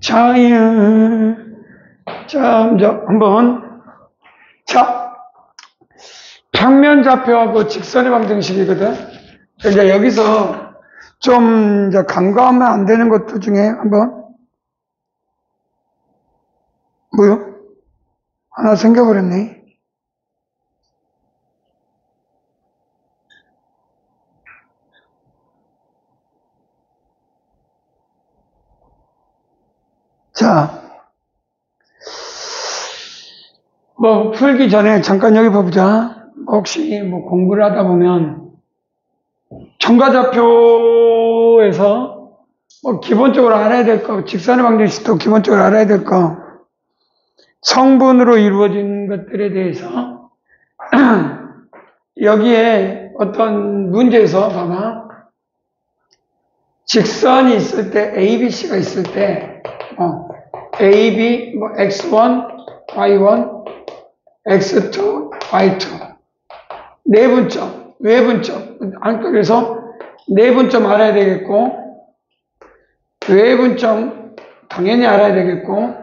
자, 한번. 자, 평면 좌표하고 직선의 방정식이거든. 이제 여기서 좀 이제 간과하면 안 되는 것들 중에 한번, 뭐요? 하나 생겨버렸네. 자, 뭐 풀기 전에 잠깐 여기 봐보자. 혹시 뭐 공부를 하다 보면 정과좌표에서 뭐 기본적으로 알아야 될 거, 직선의 방정식도 기본적으로 알아야 될 거, 성분으로 이루어진 것들에 대해서 여기에 어떤 문제에서 봐봐. 직선이 있을 때 ABC가 있을 때 AB 뭐 X1, Y1, X2, Y2 내분점, 외분점 그래서 내분점 알아야 되겠고 외분점 당연히 알아야 되겠고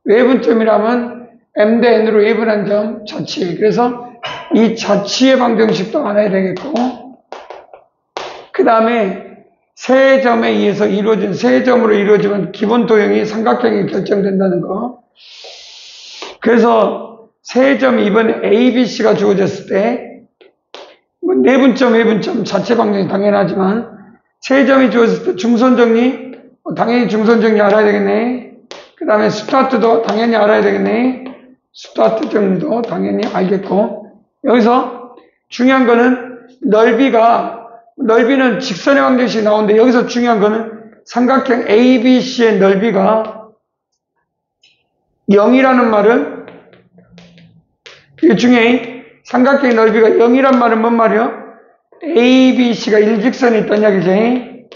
외분점이라면 M 대 N으로 외분한 점 자치 그래서 이 자치의 방정식도 알아야 되겠고 그 다음에 세 점에 의해서 이루어진 세 점으로 이루어지면 기본 도형이 삼각형이 결정된다는 거. 그래서 세 점이 이번에 A, B, C가 주어졌을 때 뭐 내분점, 외분점 자체 방정이 당연하지만 세 점이 주어졌을 때 중선정리 당연히 중선정리 알아야 되겠네. 그 다음에 스타트도 당연히 알아야 되겠네. 스타트 정리도 당연히 알겠고 여기서 중요한 거는 넓이는 직선의 방정식이 나오는데 여기서 중요한 거는 삼각형 ABC의 넓이가 0이라는 말은 이게 중요해. 삼각형의 넓이가 0이란 말은 뭔 말이야? ABC가 일직선이 있다는 이야기지.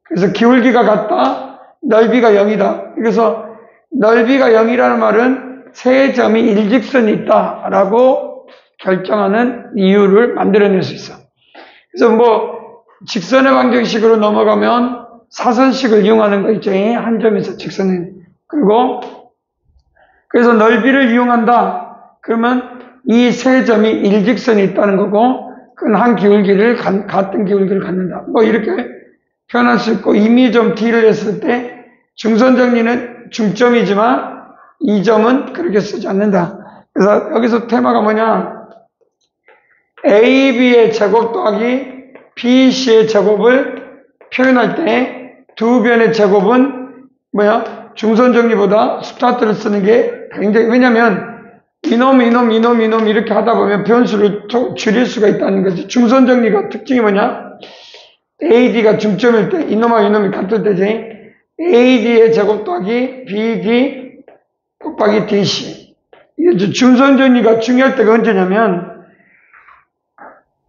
그래서 기울기가 같다. 넓이가 0이다. 그래서 넓이가 0이라는 말은 세 점이 일직선이 있다라고 결정하는 이유를 만들어낼 수 있어. 그래서 뭐 직선의 방정식으로 넘어가면 사선식을 이용하는 거 있지. 한 점에서 직선은. 그리고 그래서 넓이를 이용한다. 그러면 이 세 점이 일직선이 있다는 거고 그건 한 기울기를 같은 기울기를 갖는다. 뭐 이렇게 표현할 수 있고 이미 좀 D를 했을 때 중선 정리는 중점이지만 이 점은 그렇게 쓰지 않는다. 그래서 여기서 테마가 뭐냐? AB의 제곱 더하기 BC의 제곱을 표현할 때 두 변의 제곱은 뭐야? 중선 정리보다 스타트를 쓰는 게 굉장히 왜냐면 이놈 이렇게 하다 보면 변수를 줄일 수가 있다는 거지. 중선 정리가 특징이 뭐냐? AD가 중점일 때 이놈과 이놈이 같을 때지. AD의 제곱 더하기 BD 곱하기 DC. 이게 중선 정리가 중요할 때가 언제냐면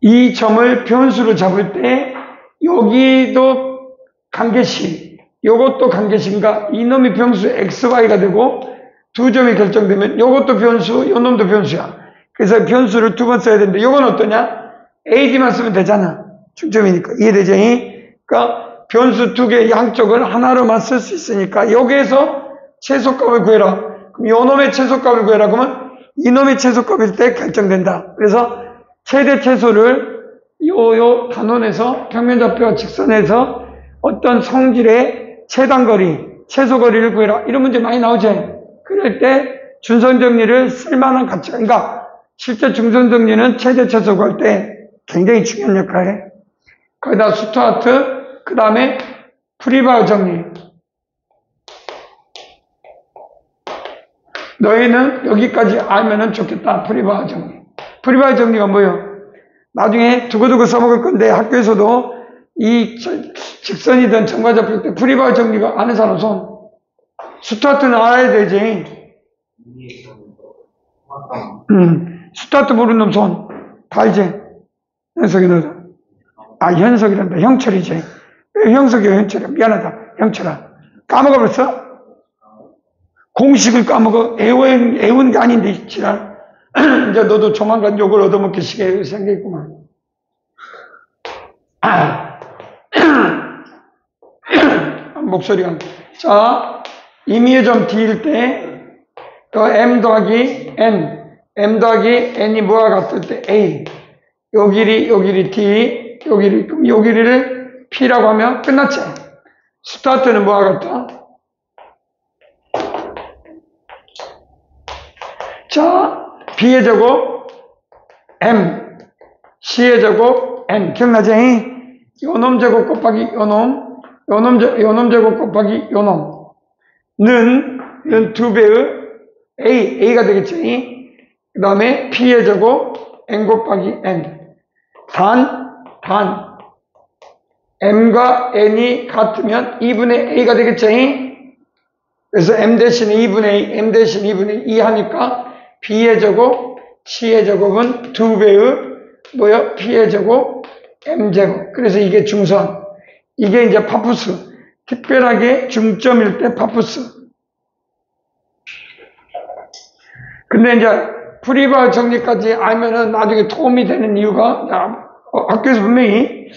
이 점을 변수로 잡을 때 여기도 관계식, 요것도 관계식인가 이놈이 변수 XY가 되고 두 점이 결정되면 요것도 변수, 요놈도 변수야. 그래서 변수를 두 번 써야 되는데 요건 어떠냐? AD만 쓰면 되잖아. 중점이니까. 이해되지? 그러니까 변수 두 개 양쪽을 하나로만 쓸 수 있으니까 여기에서 최소값을 구해라. 그럼 요놈의 최소값을 구해라. 그러면 이놈의 최소값일 때 결정된다. 그래서 최대 최소를 요 단원에서 평면좌표와 직선에서 어떤 성질의 최단거리, 최소거리를 구해라. 이런 문제 많이 나오지. 그럴 때 중선정리를 쓸만한 가치가, 그러니까 실제 중선정리는 최대 최소 구할 때 굉장히 중요한 역할을 해. 거기다 스튜어트, 그 다음에 프리바우 정리. 너희는 여기까지 알면은 좋겠다. 프리바우 정리. 프리바우 정리가 뭐예요? 나중에 두고두고 써먹을 건데 학교에서도 이 직선이든 정과잡힐 때 프리바우 정리가 아는 사람 손. 스타트는 알아야 되지. 스타트 모르는 놈 손. 다 알지? 현석이 너도. 아, 현석이란다. 형철이지. 왜 형석이 형철이야? 미안하다. 형철아. 까먹어버렸어? 공식을 까먹어. 애운 게 아닌데, 지랄. 이제 너도 조만간 욕을 얻어먹기 생겼구만. 목소리가. 자, 임의의 점 D일 때 또 M 더하기 N, M 더하기 N이 뭐와 같을 때 A, 요 길이 D, 요 길이를 P라고 하면 끝났지. 스타트는 뭐와 같다? 자, B의 제곱 M, C의 제곱 N, 기억나지? 요놈 제곱 곱하기 요놈 제곱 곱하기 요놈는 두 배의 A가 되겠지. 그 다음에 P의 제곱 N 곱하기 N. 단, M과 N이 같으면 2분의 A가 되겠지. 그래서 M 대신 2분의 A, M 대신 2분의 2 하니까 B의 제곱, C의 제곱은 두 배의 P의 제곱, M 제곱. 그래서 이게 중선. 이게 이제 파푸스. 특별하게 중점일 때 파푸스. 근데 이제 프리바 정리까지 알면은 나중에 도움이 되는 이유가, 학교에서 분명히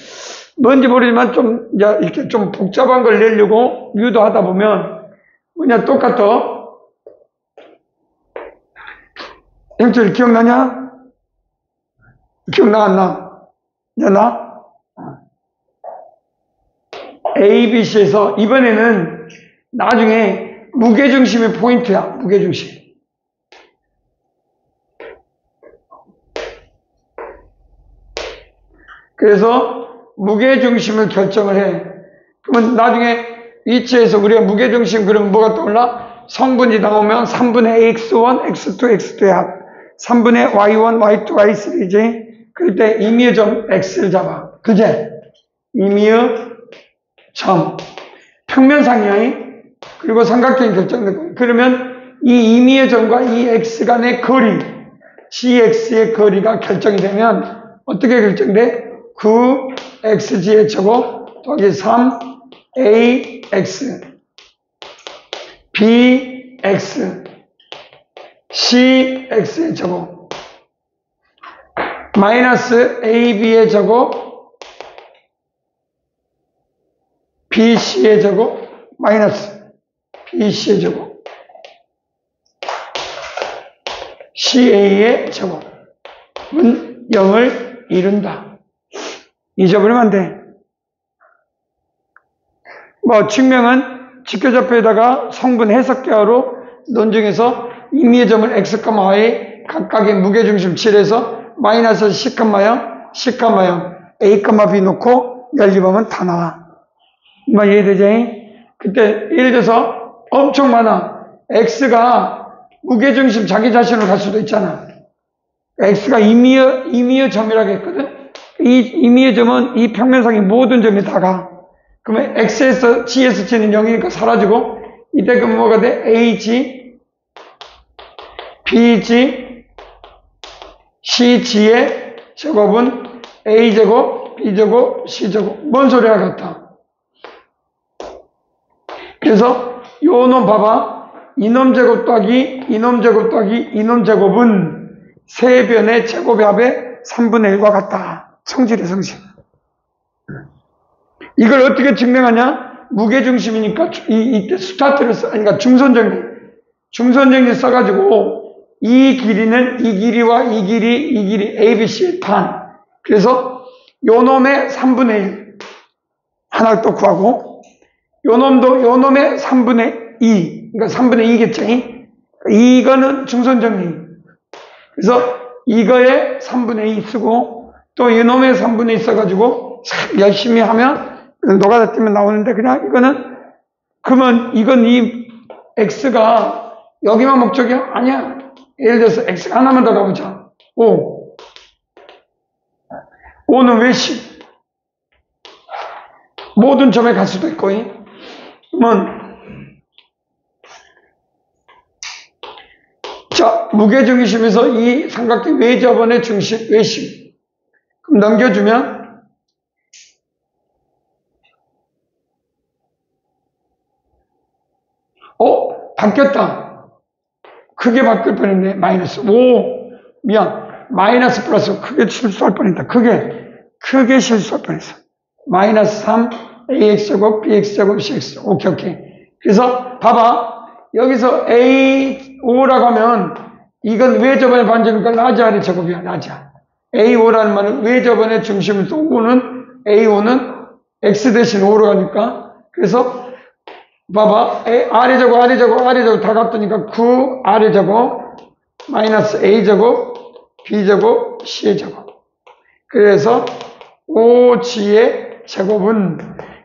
뭔지 모르지만 좀, 이렇게 좀 복잡한 걸 내려고 유도하다 보면, 똑같아. 형철 기억나냐? 기억나, 안 나? 나? A, B, C에서 이번에는 나중에 무게중심이 포인트야, 무게중심. 그래서 무게중심을 결정을 해. 그러면 나중에 위치에서 우리가 무게중심 그러면 뭐가 떠올라? 성분이 나오면 3분의 x1, x2, x2의 합. 3분의 y1, y2, y3지. 그럴 때 임의의 점 x를 잡아. 그제? 임의의 점. 평면상이야. 그리고 삼각형이 결정된 거야. 그러면 이 임의의 점과 이 x 간의 거리, gx의 거리가 결정이 되면 어떻게 결정돼? 9xg의 제곱 더하기 3ax bx cx의 제곱 마이너스 ab의 제곱 bc의 제곱 마이너스 bc의 제곱 ca의 제곱은 0을 이룬다. 잊어버리면 안 돼. 증명은 직교좌표에다가 성분 해석계화로 논증에서 임의의 점을 x, y 각각의 무게중심 7에서 마이너스 c, 0, c, 0, a, b 놓고 연립하면 다 나와. 이해되지? 그때 예를 들어서 엄청 많아. x가 무게중심 자기 자신으로 갈 수도 있잖아. x가 임의의 점이라고 했거든. 이 임의의 점은 이 평면상의 모든 점이 다 가. 그러면 x에서 g에서 g는 0이니까 사라지고 이때 그럼 뭐가 돼? ag, bg, cg의 제곱은 a제곱, b제곱, c제곱. 뭔 소리야 같다. 그래서 요놈 봐봐. 이놈 제곱 더하기 이놈 제곱 더하기 이놈 제곱은 세 변의 제곱의 합의 3분의 1과 같다. 성질이야, 성질. 이걸 어떻게 증명하냐? 무게중심이니까 이때 스타트를 그러니까 중선정리 써가지고 이 길이는 이 길이와 이 길이 ABC의 반. 그래서 요 놈의 3분의 1 하나 또 구하고 요 놈의 3분의 2 그러니까 3분의 2겠지. 이거는 중선정리. 그래서 이거에 3분의 2 쓰고 또 이놈의 3분의 2 써가지고 참 열심히 하면 노가다 뜨면 나오는데 그냥 그러면 이건 이 x가 여기만 목적이야? 아니야. 예를 들어서 x가 하나만 더 가보자. 5. 5는 왜 10? 모든 점에 갈 수도 있고. 그러면 자, 무게중심에서 이 삼각형 외접원의 중심, 외심. 그럼 넘겨주면 바뀌었다. 크게 바뀔 뻔했네. 마이너스 5. 마이너스 플러스 크게 실수할 뻔했다. 크게 실수할 뻔했어. 마이너스 3 ax제곱 bx제곱 cx. 오케이. 그래서 봐봐. 여기서 A5라고 하면 이건 외접원의 반지니까 라지 R의 제곱이야. 라지 R. A5라는 말은 외접원의 중심을 또 A5는 X 대신 5로 가니까 그래서 봐봐. R의 제곱, R의 제곱, R의 제곱 다 같으니까 9 R의 제곱 마이너스 A 제곱 B 제곱 C의 제곱. 그래서 5G의 제곱은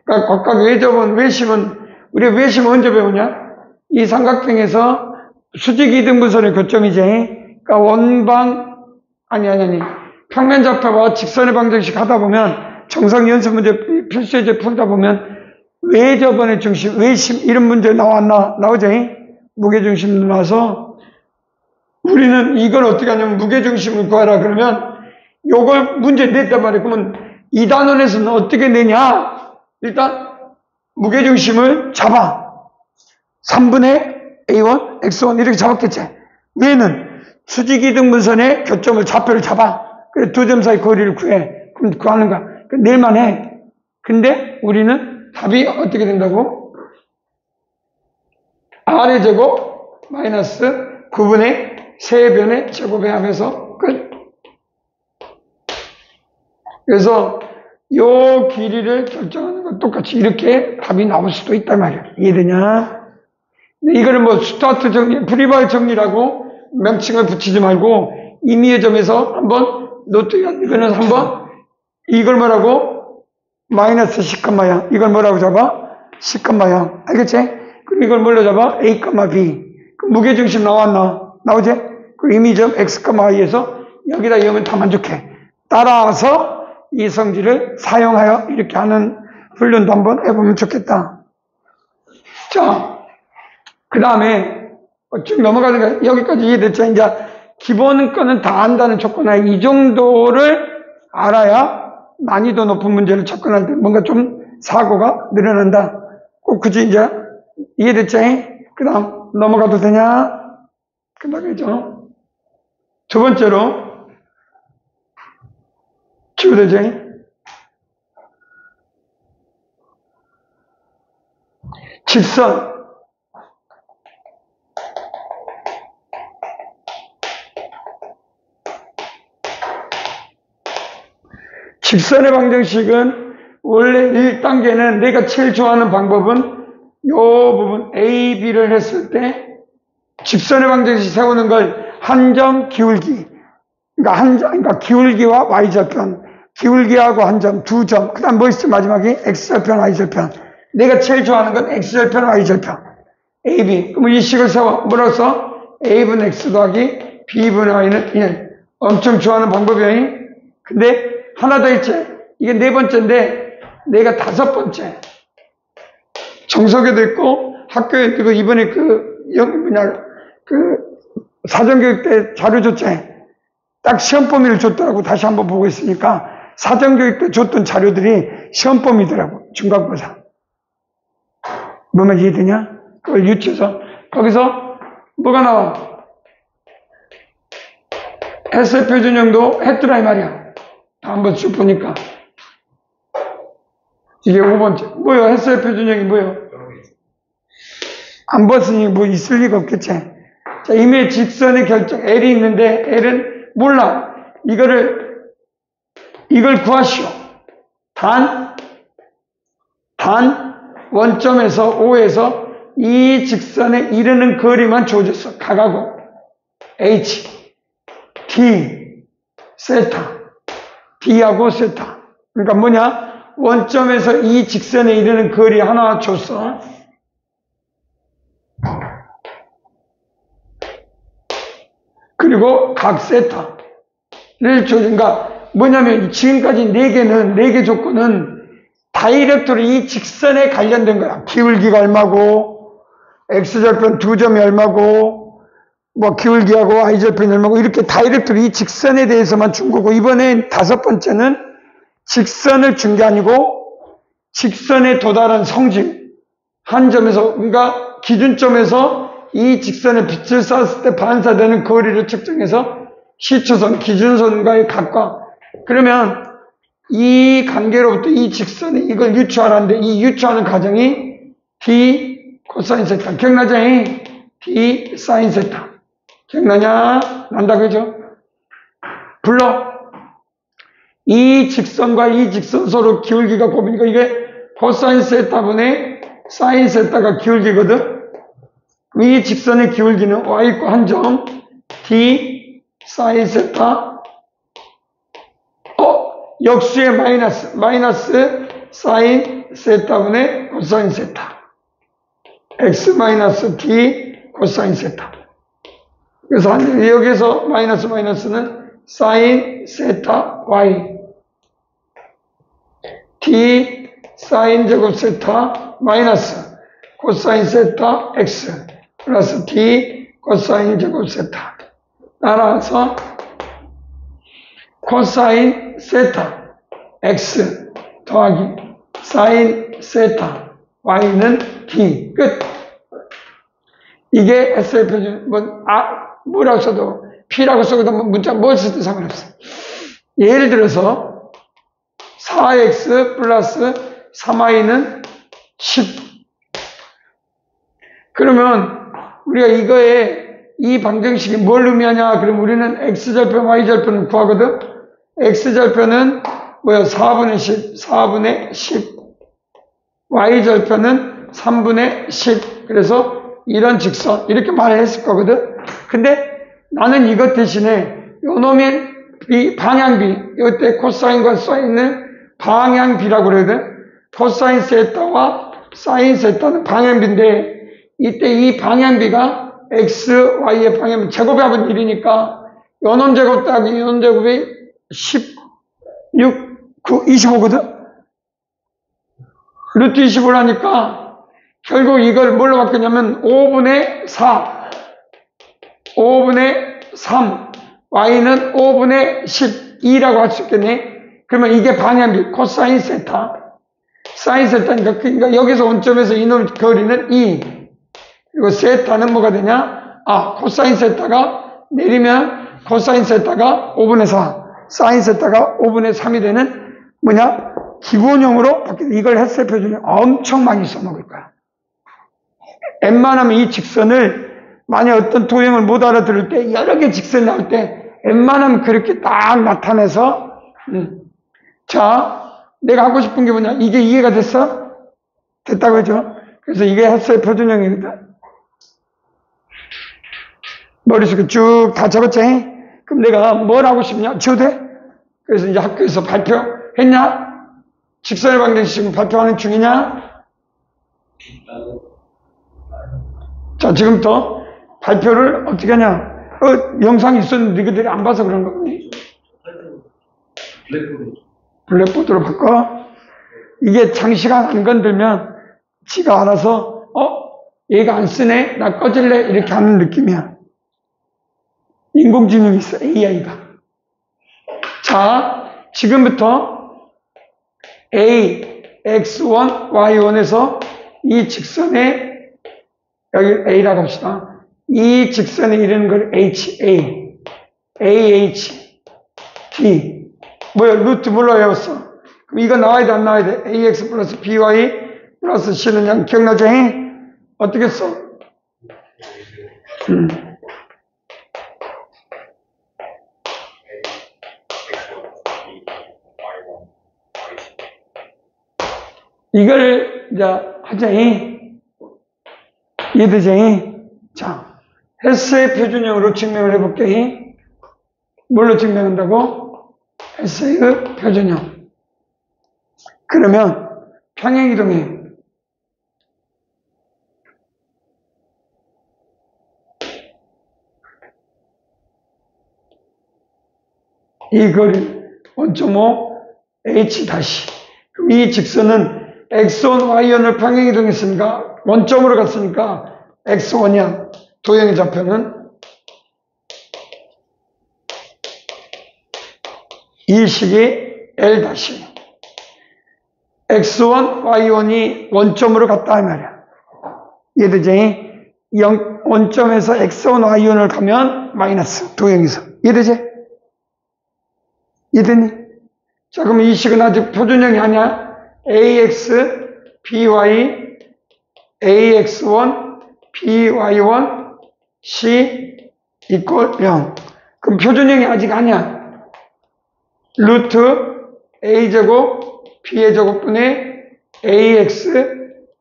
그러니까 각각 외접원, 외심은 우리 외심 언제 배우냐? 이 삼각형에서 수직 이등분선의 교점이지. 그러니까 원방 아니 평면 좌표와 직선의 방정식 하다 보면 정상 연습 문제 필수 예제 풀다 보면 외접원의 중심, 외심 이런 문제 나오죠. 무게중심도 나와서 우리는 이걸 어떻게 하냐면 무게중심을 구하라 그러면 요걸 문제 냈단 말이에요. 그러면 2단원에서는 어떻게 내냐? 일단 무게중심을 잡아. 3분의 A1, X1 이렇게 잡았겠지. 얘는 수직이등분선의 교점을 좌표를 잡아. 그래 두 점 사이 거리를 구해. 그럼 구하는 거야. 낼만 해. 근데 우리는 답이 어떻게 된다고? R의 제곱 마이너스 9분의 세변의 제곱에 하면서 끝. 그래서 요 길이를 결정하는 건 똑같이 이렇게 답이 나올 수도 있단 말이야. 이해되냐? 이거는 뭐 스타트 정리, 프리바이 정리라고 명칭을 붙이지 말고 임의의 점에서 한번 노트, 이거는 한번 이걸 뭐라고? 마이너스 10,0 이걸 뭐라고 잡아? 10,0 알겠지? 그리고 이걸 뭘로 잡아? A, B. 그 무게중심 나왔나? 나오지? 그 임의점 X, Y에서 여기다 이으면 다 만족해. 따라서 이 성질을 사용하여 이렇게 하는 훈련도 한번 해보면 좋겠다. 자, 그 다음에 쭉 넘어가는 거 여기까지 이해됐죠? 이제 기본 거는 다 안다는 조건하에 이 정도를 알아야 난이도 높은 문제를 접근할 때 뭔가 좀 사고가 늘어난다. 꼭 굳이 이제 이해됐죠? 그 다음 넘어가도 되냐? 끝나겠죠? 두 번째로 기울어져. 직선. 직선의 방정식은 원래 1단계는 내가 제일 좋아하는 방법은 요 부분 A, B를 했을 때 직선의 방정식 세우는 걸 한 점 기울기. 그러니까 기울기와 Y절편. 기울기하고 한 점, 두 점. 그 다음 뭐 있어? 마지막에 X절편, Y절편. 내가 제일 좋아하는 건 X절편, Y절편. AB. 그럼 이 식을 세워. 뭐라고 써? A분의 X 더하기 B분의 Y는 1. 엄청 좋아하는 방법이야. 근데 하나 더 있지. 이게 네 번째인데 내가 다섯 번째. 정석에도 있고 학교에도 있고 이번에 사전교육 때 자료 줬지. 딱 시험 범위를 줬더라고. 다시 한번 보고 있으니까 사전교육 때 줬던 자료들이 시험 범위더라고. 중간고사. 뭐만 이해되냐? 그걸 유치해서 거기서 뭐가 나와? 햇살 표준형도 했더라 이 말이야. 한번 쭉 보니까 이게 5번째. 뭐요? 햇살 표준형이 뭐요? 안 봤으니 뭐 있을 리가 없겠지. 자, 임의 직선의 결정 L이 있는데 L은 몰라. 이걸 구하시오. 단 원점에서 O에서 이 직선에 이르는 거리만 주어졌어. 각하고 H, D, 세타. D하고 세타. 그러니까 뭐냐? 원점에서 이 직선에 이르는 거리 하나 줬어. 그리고 각 세타를 줘. 그러니까 뭐냐면 지금까지 4개 조건은 다이렉트로 이 직선에 관련된 거야. 기울기가 얼마고, X절편 2점이 얼마고, 뭐 기울기하고 Y절편이 얼마고 이렇게 다이렉트로 이 직선에 대해서만 준 거고, 이번에 다섯 번째는 직선을 준 게 아니고 직선에 도달한 성질 한 점에서, 그러니까 기준점에서 이 직선에 빛을 쐈을 때 반사되는 거리를 측정해서 시초선, 기준선과의 각과. 그러면 이 관계로부터 이 직선에 이걸 유추하라는데 이 유추하는 과정이 D 코사인 세타. 기억나죠? d 사인 세타. 기억나냐? 난다, 그죠? 불러. 이 직선과 이 직선 서로 기울기가 곱이니까 이게 코사인 세타분의 사인 세타가 기울기거든? 이 직선의 기울기는 y과 한 점 d 사인 세타 역수의 마이너스 사인 세타분의 코사인 세타 x 마이너스 d 코사인 세타. 그래서 여기서 마이너스는 사인 세타 y d 사인 제곱 세타 마이너스 코사인 세타 x 플러스 d 코사인 제곱 세타. 따라서 코사인 세타 x 더하기 사인 세타 y는 d. 끝. 이게 S의 표준. 뭐라고 써도 P라고 써도 문자 뭘 써도 상관없어. 예를 들어서 4x 플러스 3y는 10. 그러면 우리가 이거에 이 방정식이 뭘 의미하냐? 그럼 우리는 x절편, y절편을 구하거든. x절편은 4분의 10, 4분의 10. y절편은 3분의 10. 그래서 이런 직선 이렇게 말을 했을 거거든. 근데 나는 이것 대신에 요놈의 방향비, 이때 코사인과 사인은 방향비라고 그러거든. 코사인 세타와 사인 세타는 방향비인데 이때 이 방향비가 x, y의 방향비 제곱이 합은 1이니까 요놈 제곱 더하기 요놈 제곱이 10, 6, 9, 25거든. 루트 25라니까 결국 이걸 뭘로 바꾸냐면 5분의 4, 5분의 3, y는 5분의 12라고 할 수 있겠네. 그러면 이게 방향비, 코사인 세타, 사인 세타니까 그러니까 여기서 원점에서 이놈 거리는 2. 그리고 세타는 뭐가 되냐? 코사인 세타가 내리면 코사인 세타가 5분의 4, 사인 세타가 5분의 3이 되는 기본형으로 바뀌어. 이걸 햇세 표준이 엄청 많이 써먹을 거야. 웬만하면 이 직선을 만약 어떤 도형을 못 알아들을 때 여러 개 직선이 나올 때 웬만하면 그렇게 딱 나타내서 자, 내가 하고 싶은 게 뭐냐? 이게 이해가 됐어? 됐다고 했죠? 그래서 이게 햇세 표준형이거든. 머릿속에 쭉 다 적었지? 그럼 내가 뭘 하고 싶냐? 지워도 돼? 그래서 이제 학교에서 발표했냐? 직선의 방정식 지금 발표하는 중이냐? 자, 지금부터 발표를 어떻게 하냐? 영상이 있었는데 너희들이 안 봐서 그런 거니? 블랙보드로 바꿔? 이게 장시간 안 건들면 지가 알아서 얘가 안 쓰네? 나 꺼질래? 이렇게 하는 느낌이야. 인공지능이 있어, AI가. 자, 지금부터 A, X1, Y1에서 이 직선의 여기 A라고 합시다. 이 직선에 이르는 걸 HA, AH, D. 루트 뭘로 외웠어? 그럼 이거 나와야 돼, 안 나와야 돼? AX 플러스 BY 플러스 C는 그냥 기억나죠? 어떻게 써? 이걸 이제 하자. 이해되지? 자, 햇세의 표준형으로 증명을 해볼게. 뭘로 증명한다고? 햇세의 표준형. 그러면 평행이동해. 이 거리 1.5 h 다시. 그럼 이 직선은 x1, y1을 평행이동했으니까 원점으로 갔으니까 x1이야. 도형의 좌표는 이 식이 L 다시. x1, y1이 원점으로 갔다 이 말이야. 이해되지? 원점에서 x1, y1을 가면 마이너스 도형에서. 이해되지? 이해되니? 자, 그럼 이 식은 아직 표준형이 아니야. AX, BY, AX1, BY1, C 이퀄 0. 그럼 표준형이 아직 아니야. 루트 A제곱 B의 제곱분의 AX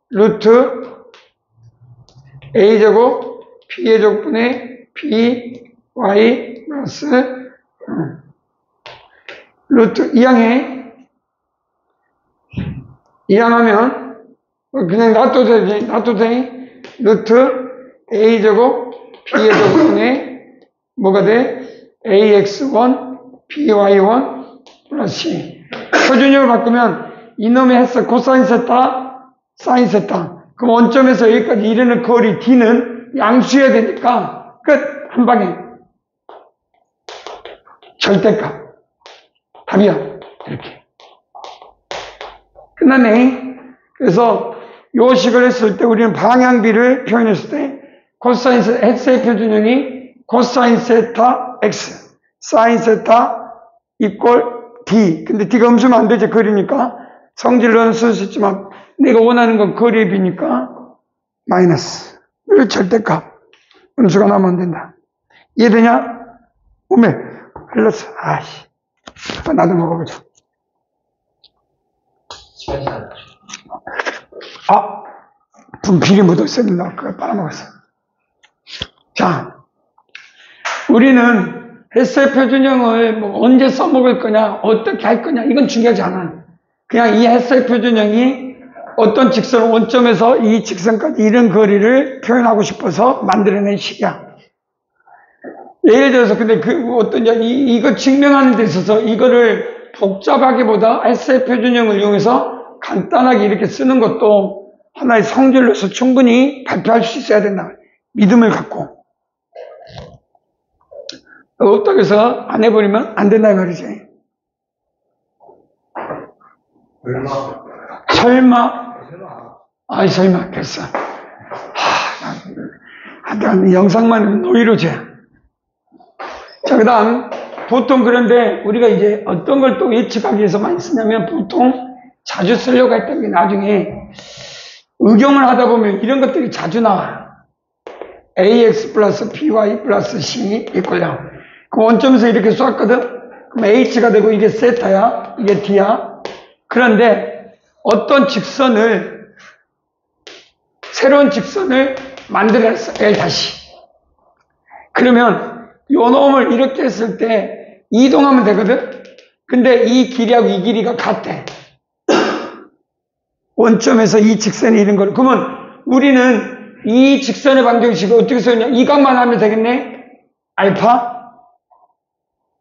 루트 A제곱 B의 제곱분의 BY 플러스 루트 이항하면 그냥 놔둬도 되지. 루트 A제곱 B의 제곱분의 뭐가 돼? AX1 BY1 플러스 C. 표준형을 바꾸면 이놈의 했어 코사인 세타 사인 세타. 그럼 원점에서 여기까지 이르는 거리 D는 양수여야 되니까 끝. 한 방에 절대값 답이야. 이렇게 끝났네. 그래서 요 식을 했을 때 우리는 방향비를 표현했을 때 코사인 X의 표준형이 코사인 세타 X 사인 세타 이퀄 D. 근데 D가 음수면 안 되지. 거리니까 성질로는 쓸 수 있지만 내가 원하는 건 거리의 비니까 마이너스. 이거 절대값. 음수가 나오면 안 된다. 이해되냐? 오메 흘렀어. 아씨. 나도 먹어보자. 아, 분필이 묻어있었는데 그걸 빨아먹었어. 자, 우리는 헬스의 표준형을 뭐 언제 써먹을 거냐, 어떻게 할 거냐, 이건 중요하지 않아. 그냥 이 헬스의 표준형이 어떤 직선 원점에서 이 직선까지 이런 거리를 표현하고 싶어서 만들어낸 식이야. 예를 들어서 근데 이거 증명하는 데 있어서 이거를 복잡하기보다 헬스의 표준형을 이용해서 간단하게 이렇게 쓰는 것도 하나의 성질로서 충분히 발표할 수 있어야 된다. 믿음을 갖고. 없다고 해서 안 해버리면 안 된다 이 말이지. 설마? 아이 설마 됐어. 난 영상만 노이로제. 자, 그 다음 보통 그런데 우리가 이제 어떤 걸 또 예측하기 위해서 많이 쓰냐면 보통 자주 쓰려고 했던 게 나중에 응용을 하다 보면 이런 것들이 자주 나와. AX 플러스 BY 플러스 C 이퀄 0. 그럼 원점에서 이렇게 쏘았거든? 그럼 H가 되고 이게 세타야, 이게 D야. 그런데 어떤 직선을, 새로운 직선을 만들어냈어. L 다시. 그러면 요 놈을 이렇게 했을 때 이동하면 되거든? 근데 이 길이하고 이 길이가 같아. 원점에서 이 직선이 이런 걸. 그러면 우리는 이 직선의 방정식을 어떻게 쓰냐? 이 값만 하면 되겠네? 알파?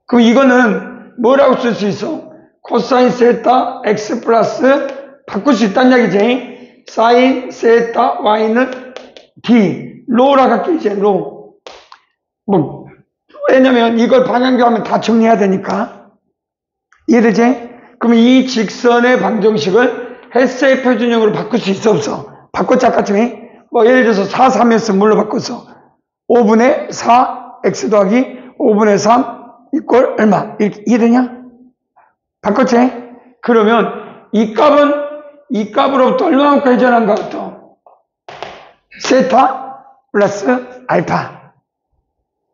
그럼 이거는 뭐라고 쓸 수 있어? 코사인 세타 x 플러스 바꿀 수 있다는 얘기지. 사인 세타 y는 d. 로라 갖게 이제 로. 뭐 왜냐면 이걸 방향교하면 다 정리해야 되니까. 이해되지? 그럼 이 직선의 방정식을 헬스의 표준형으로 바꿀 수 있어 없어? 바꿨지 아까쯤에? 뭐 예를 들어서 4, 3이었으면 뭘로 바꿨어? 5분의 4 x 더하기 5분의 3 이퀄 얼마? 이렇게 이해되냐? 바꿨지? 그러면 이 값으로부터 얼마만큼 회전한 것 같아? 세타 플러스 알파.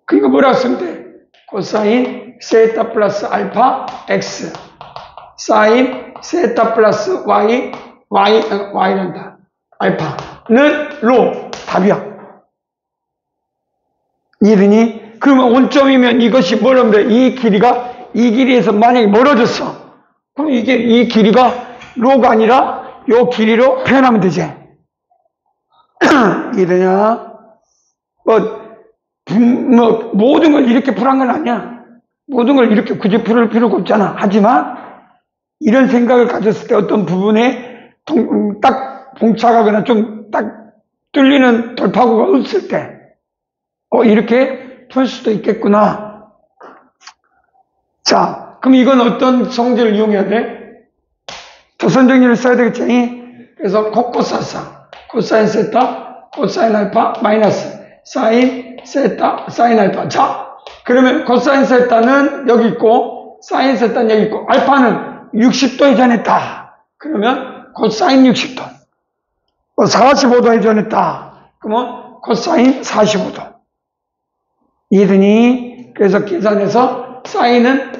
그러니까 뭐라고 쓰면 돼? 코사인 세타 플러스 알파 x 사인 세타 플러스 y란다. 알파는 로. 답이야. 이해되니? 그러면 원점이면 이것이 뭐라면 돼? 이 길이에서 만약에 멀어졌어. 그럼 이 길이가 로가 아니라 요 길이로 표현하면 되지. 이해되냐? 모든 걸 이렇게 풀한 건 아니야. 모든 걸 이렇게 굳이 풀을 필요가 없잖아. 하지만 이런 생각을 가졌을 때 어떤 부분에 딱 봉착하거나 좀 딱 뚫리는 돌파구가 없을 때 이렇게 풀 수도 있겠구나. 자, 그럼 이건 어떤 성질을 이용해야 돼? 도선 정리를 써야 되겠지? 그래서 코사사, 코사인 세타, 코사인 알파, 마이너스, 사인 세타, 사인 알파. 자, 그러면 코사인 세타는 여기 있고, 사인 세타는 여기 있고, 알파는 60도 회전했다. 그러면 코사인 60도. 45도 회전했다. 그러면 코사인 45도. 이해되니? 그래서 계산해서 사인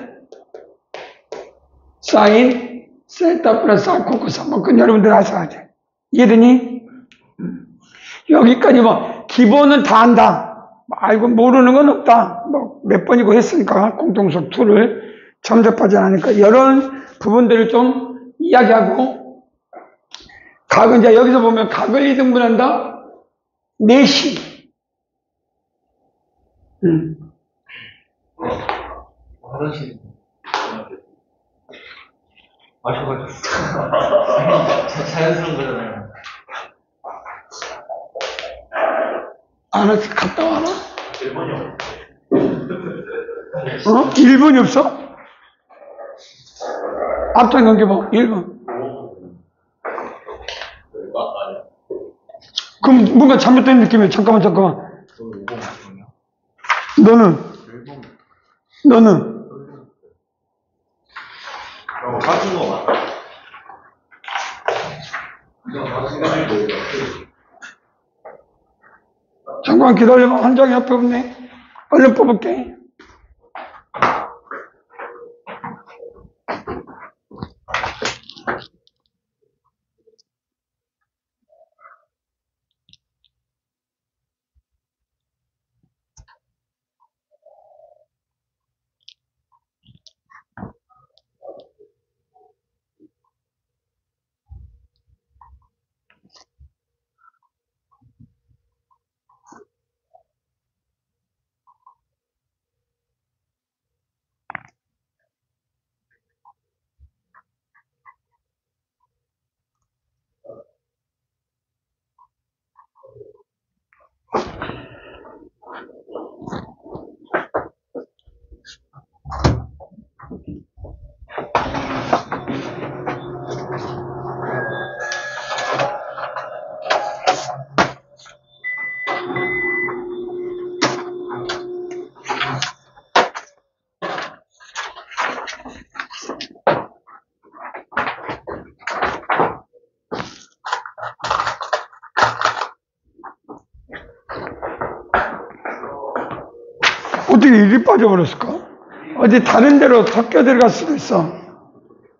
세타 플러스 코코스 한번 그 여러분들 아셔야 돼. 이해되니? 여기까지 뭐 기본은 다 안다. 알고 모르는 건 없다. 뭐 몇 번이고 했으니까 공통수업 2를 점접하지 않으니까 이런 부분들을 좀 이야기하고 각은 이제 여기서 보면 각을 2등분한다. 내시. 화장실 마셔가지고 자연스러운 거잖아요. 알아서 갔다 와라. 1번이요. 1분이 없어? 앞장 넘겨봐. 1분. 그럼 뭔가 잘못된 느낌이야. 잠깐만. 너는? 같은 거 봐. 잠깐 기다려봐. 한 장이 앞에 없네. 얼른 뽑을게. 어떻게 일이 빠져버렸을까? 어디 다른 데로 섞여 들어갈 수도 있어.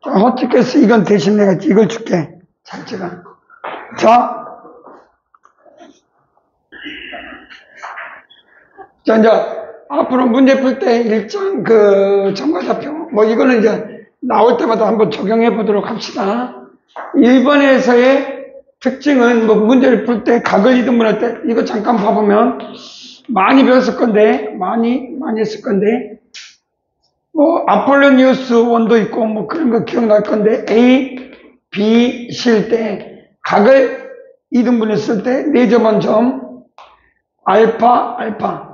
자, 호치케스 이건 대신 내가 이걸 줄게. 잘 찍어. 자, 이제 앞으로 문제 풀 때 일정 그 정과좌표 뭐 이거는 이제 나올 때마다 한번 적용해 보도록 합시다. 1번에서의 특징은 뭐 문제를 풀 때 각을 이등분할 때 이거 잠깐 봐보면 많이 배웠을 건데 많이 했을 건데 뭐 아폴로니우스 원도 있고 뭐 그런 거 기억날 건데 A, B 실 때 각을 이등분했을 때 4점 점 알파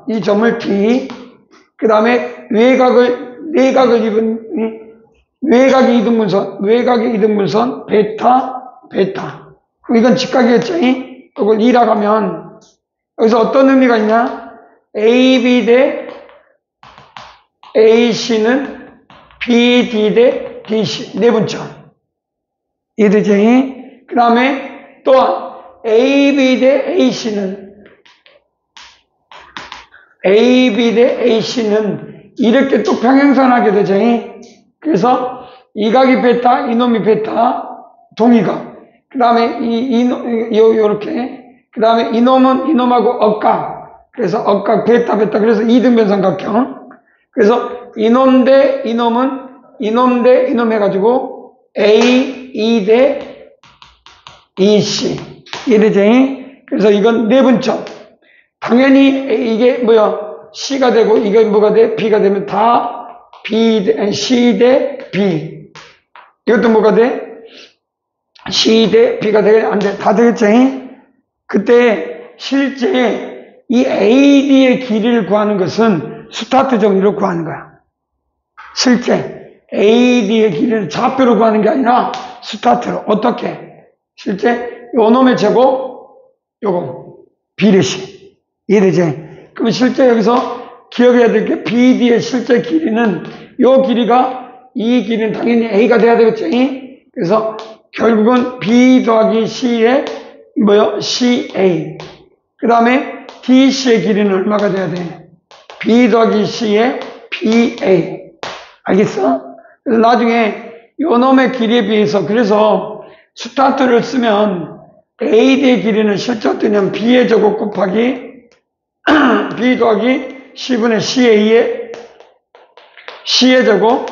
이 점을 T 그 다음에 외곽의 이등분선 베타 그럼 이건 직각이겠죠. 이걸 2라고 하면 여기서 어떤 의미가 있냐? AB 대 AC는 BD 대 DC 네분점 이해되지? 그 다음에 또한 AB 대 AC는 이렇게 또 평행선하게 되죠. 그래서 이 각이 베타, 이놈이 베타, 동의각. 그 다음에 요렇게. 그 다음에 이놈하고 억각. 그래서 억각, 베타. 그래서 이등변삼각형. 그래서 이놈 대 이놈 해가지고 A, E 대 EC. 이해되지? 그래서 이건 네분점. 당연히 이게 C가 되고 이게 뭐가 돼? B가 되면 다 C 대 B. 이것도 뭐가 돼? C 대 B가 돼? 안 돼. 다 되겠지? 그때 실제 이 AD의 길이를 구하는 것은 스타트 정리로 구하는 거야. 실제 AD의 길이를 좌표로 구하는 게 아니라 스타트로. 어떻게? 실제 요 놈의 제곱, 요거 B례시. 이해되지? 그럼 실제 여기서 기억해야 될 게 BD의 실제 길이는 이 길이는 당연히 A가 돼야 되겠지? 그래서 결국은 B 더하기 C의 CA. 그 다음에 DC의 길이는 얼마가 돼야 돼? B 더하기 C의 BA. 알겠어? 그래서 나중에 요 놈의 길이에 비해서, 그래서 스타트를 쓰면 AD의 길이는 실제 어떻게 되냐면 B의 제곱 곱하기 B 더하기 C분의 C의 제곱,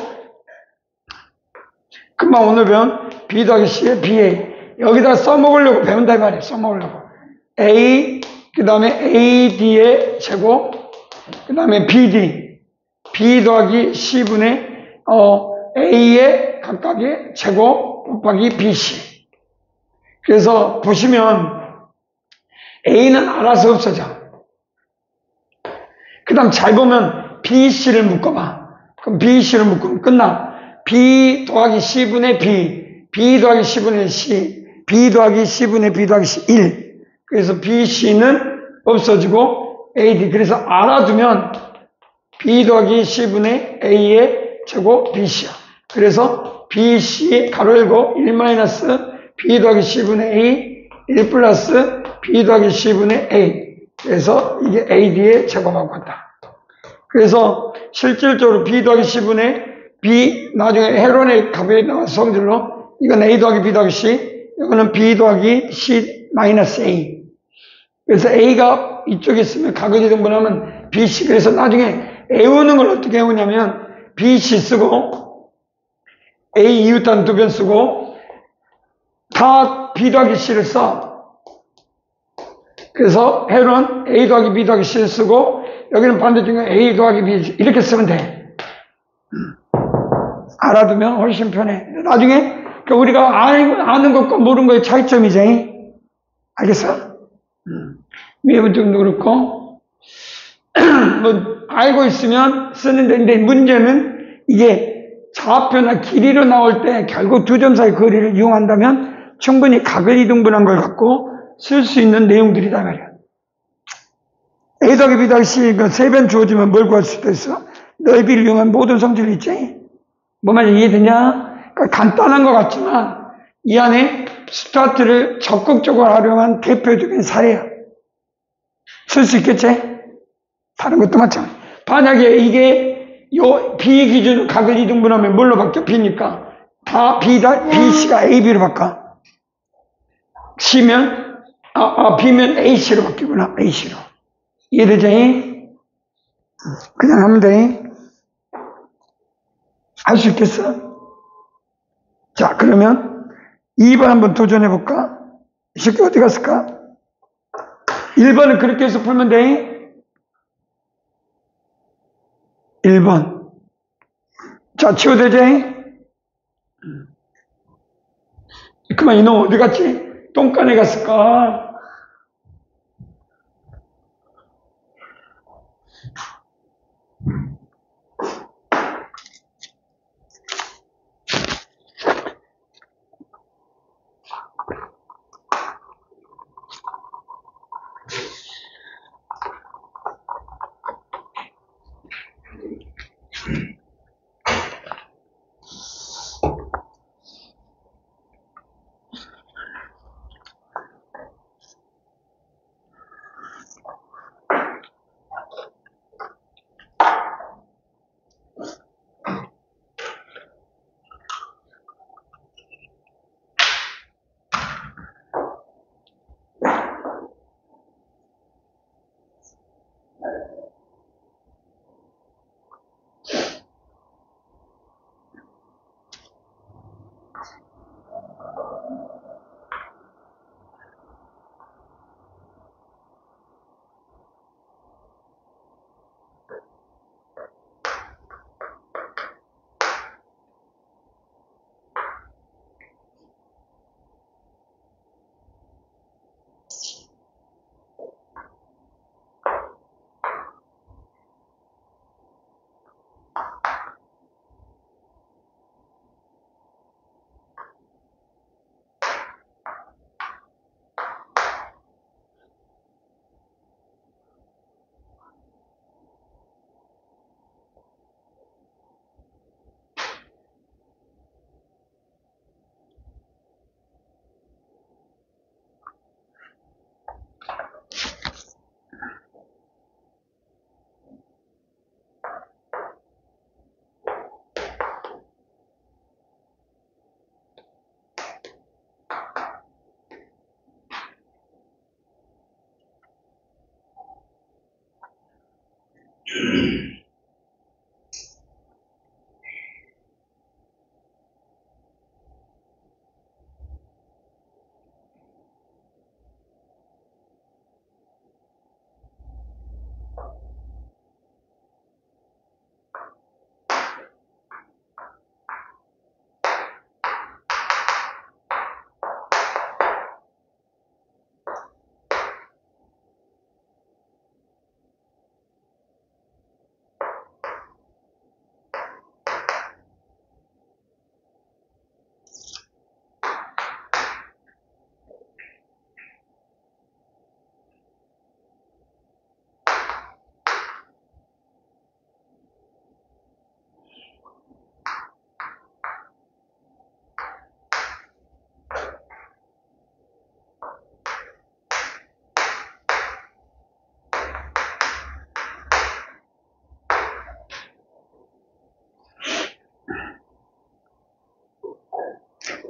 금방 오늘 배운 B 더하기 C의 BA. 여기다 써먹으려고 배운다 이 말이에요. 써먹으려고. A, 그 다음에 AD의 제곱, 그 다음에 BD. B 더하기 C분의 A의 각각의 제곱 곱하기 BC. 그래서 보시면 A는 알아서 없어져. 그 다음 잘 보면 BC를 묶어봐. 그럼 BC를 묶으면 끝나. B 더하기 C분의 B 더하기 C분의 C, B 더하기 C분의 B 더하기 C 1. 그래서 BC는 없어지고 AD. 그래서 알아두면 B 더하기 C분의 A의 제곱 BC야. 그래서 BC 가로 열고 1 마이너스 B 더하기 C분의 A 1 플러스 B 더하기 C분의 A. 그래서 이게 AD의 제곱하고 같다. 그래서 실질적으로 B 더하기 C분의 B, 나중에 헤론의 값이 나와서 성질로 이건 A 더하기 B 더하기 C, 이거는 B 더하기 C 마이너스 A. 그래서 A가 이쪽에 있으면 각을 이등분하면 BC. 그래서 나중에 외우는 걸 어떻게 외우냐면 BC 쓰고 A 이웃단 두 변 쓰고 다 B 더하기 C를 써. 그래서 헤론 A 더하기 B 더하기 C를 쓰고 여기는 반대쪽에 A 더하기 B 이렇게 쓰면 돼. 알아두면 훨씬 편해. 나중에 우리가 아는 것과 모르는 거의 차이점이지. 알겠어? 외우도 그렇고 뭐 알고 있으면 쓰는데, 근데 문제는 이게 좌표나 길이로 나올 때 결국 두 점 사이 거리를 이용한다면 충분히 각을 이등분한 걸 갖고 쓸 수 있는 내용들이다 말이야. A 더하기 B 더하기 C 세 변 주어지면 뭘 구할 수도 있어? 넓이를 이용한 모든 성질이 있지. 뭐 말인지 이해되냐? 그러니까 간단한 것 같지만 이 안에 스타트를 적극적으로 활용한 대표적인 사례야. 쓸 수 있겠지? 다른 것도 마찬가지. 만약에 이게 요 B 기준으로 각을 이등분하면 뭘로 바뀌어? B니까 다 BC가 AB로 바꿔. B면 AC로 바뀌구나. AC로. 이해되지? 그냥 하면 돼. 할 수 있겠어? 자, 그러면 2번 한번 도전해볼까? 이 새끼 어디 갔을까? 1번은 그렇게 해서 풀면 돼. 1번. 자, 치워되지? 그만 이놈 어디 갔지? 똥간에 갔을까?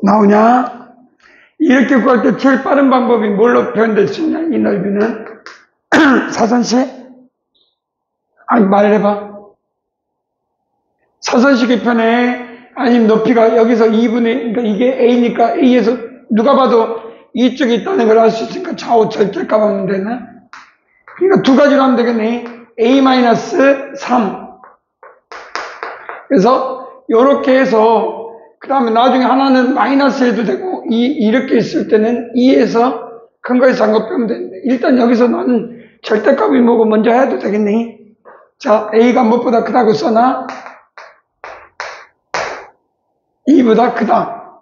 나오냐? 이렇게 구할 때 제일 빠른 방법이 뭘로 표현될 수 있냐? 이 넓이는 사선식? 아니 말해봐. 사선식의 편에 아니면 높이가 여기서 2분의 그러니까 이게 A니까 A에서 누가 봐도 이쪽에 있다는 걸 알 수 있으니까 좌우 절대값 하면 되나? 그러니까 두 가지로 하면 되겠네. A-3 그래서 요렇게 해서 그 다음에 나중에 하나는 마이너스 해도 되고 이렇게 있을 때는 2에서 큰 거에서 작은 거 빼면 되는데 일단 여기서 나는 절대값이 뭐고 먼저 해도 되겠네. 자, A가 무엇보다 크다고 써놔? 2보다 크다.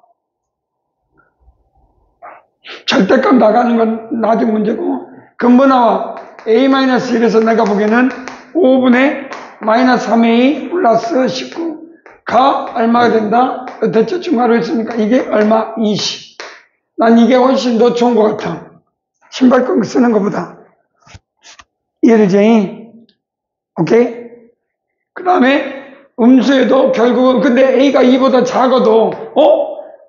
절대값 나가는 건 나중 문제고 근본 나와 A-1에서 내가 보기에는 5분의 마이너스 3A 플러스 19가 얼마가 된다? 대체 중괄호 있으니까 이게 얼마? 20. 난 이게 훨씬 더 좋은 것 같아. 신발끈 쓰는 것보다. 이해되지? 오케이? 그 다음에 음수에도 결국은 근데 A가 2보다 작아도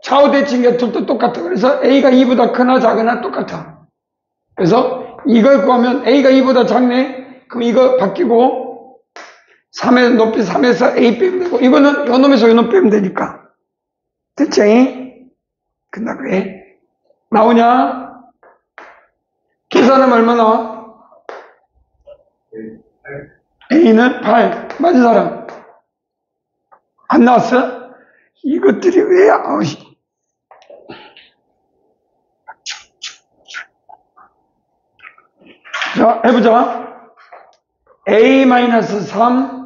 좌우 대칭이 둘도 똑같아. 그래서 A가 2보다 크나 작으나 똑같아. 그래서 이걸 구하면 A가 2보다 작네? 그럼 이거 바뀌고 3에서 높이 3에서 A 빼면 되고 이거는 요 놈에서 요 놈 빼면 되니까. 됐지? 끝나고 해. 나오냐? 계산하면 얼마 나와? A는 8. 맞은 사람? 안 나왔어? 이것들이 왜, 자, 해보자. A-3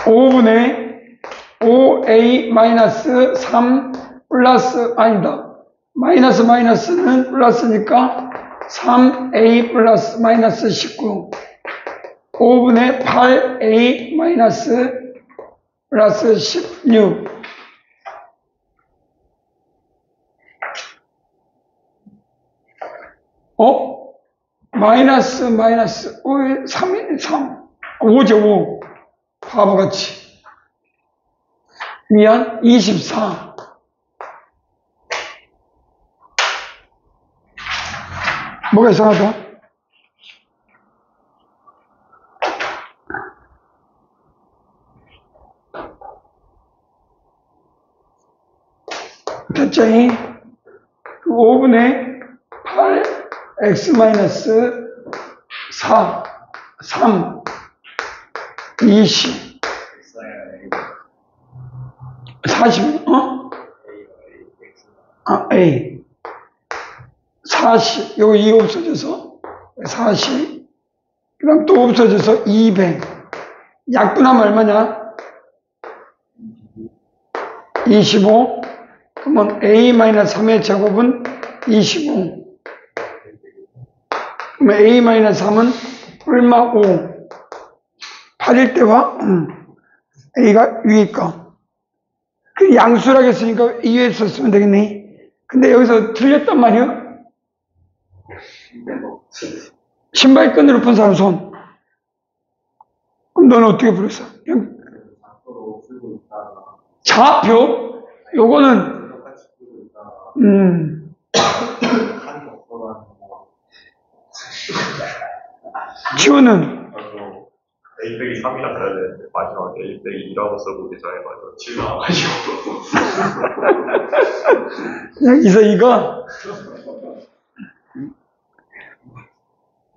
5분의 5A-3 플러스, 아니다. 마이너스는 플러스니까 3A 플러스 마이너스 19 5분의 8A 마이너스 플러스 16 마이너스 5, 3, 5죠 5 바보같이 미안 24 뭐가 이상하다? 됐지? 5분의 8 x 마이너스 4 3 20 40 A 40 요거 2 없어져서 40 그 다음 또 없어져서 200 약분하면 얼마냐? 25 그러면 A-3의 제곱은 25 그러면 A-3은 얼마? 5 8일 때와 A가 위에 거 그 양수라고 했으니까 위에 썼으면 되겠네. 근데 여기서 틀렸단 말이야. 신발끈으로 푼 사람 손. 그럼 너는 어떻게 풀었어? 좌표? 요거는 지우는 A 빼기 3이랑 써야 되는데 마지막에 A 빼기 2라고 쓰고 계산해가지고 7 나와가지고 여기서 이거,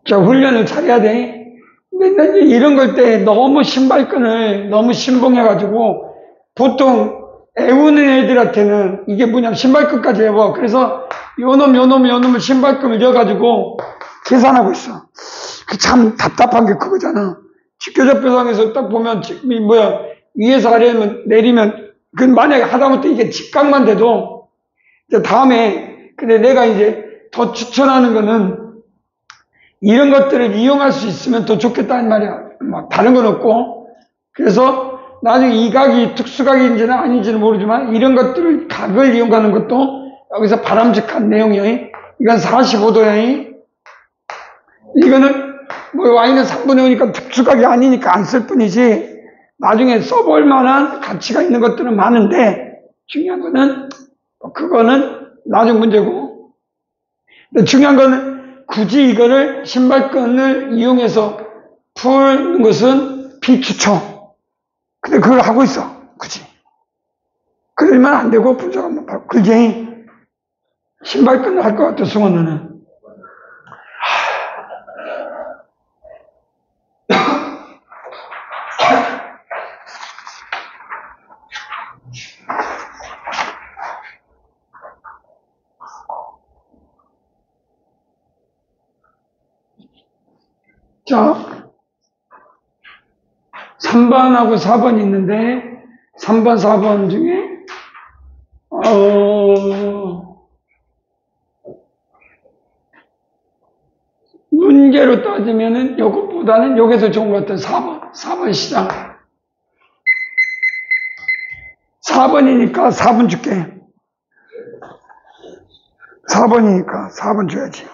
저 훈련을 잘해야 돼. 맨날 이런 걸 때 너무 신발끈을 너무 신봉해가지고, 보통 애우는 애들한테는 이게 뭐냐면 신발끈까지 해봐. 그래서 요놈을 신발끈을 넣어가지고 계산하고 있어. 그 참 답답한 게 그거잖아. 직교접배상에서 딱 보면, 위에서 아래면 내리면, 그 만약에 하다못해 이게 직각만 돼도, 이제 다음에, 근데 내가 이제 더 추천하는 거는, 이런 것들을 이용할 수 있으면 더 좋겠다는 말이야. 막 다른 건 없고. 그래서 나중에 이 각이 특수각인지는 아닌지는 모르지만, 이런 것들을, 각을 이용하는 것도 여기서 바람직한 내용이에요. 이건 45도야. 이거는 y는 3분의 5니까 특수각이 아니니까 안 쓸 뿐이지, 나중에 써볼 만한 가치가 있는 것들은 많은데, 중요한 거는, 그거는 나중 문제고, 근데 중요한 거는 굳이 이거를 신발끈을 이용해서 푸는 것은 비추천. 근데 그걸 하고 있어, 굳이. 그러면 안 되고, 분석을 못 하고. 그지? 신발끈을 할 것 같아, 승원은. 자, 3번하고 4번 있는데, 3번, 4번 중에, 문제로 따지면은 요것보다는 요게 더 좋은 것 같아요. 4번 시장. 4번이니까 4번 줄게. 4번이니까 4번 줘야지.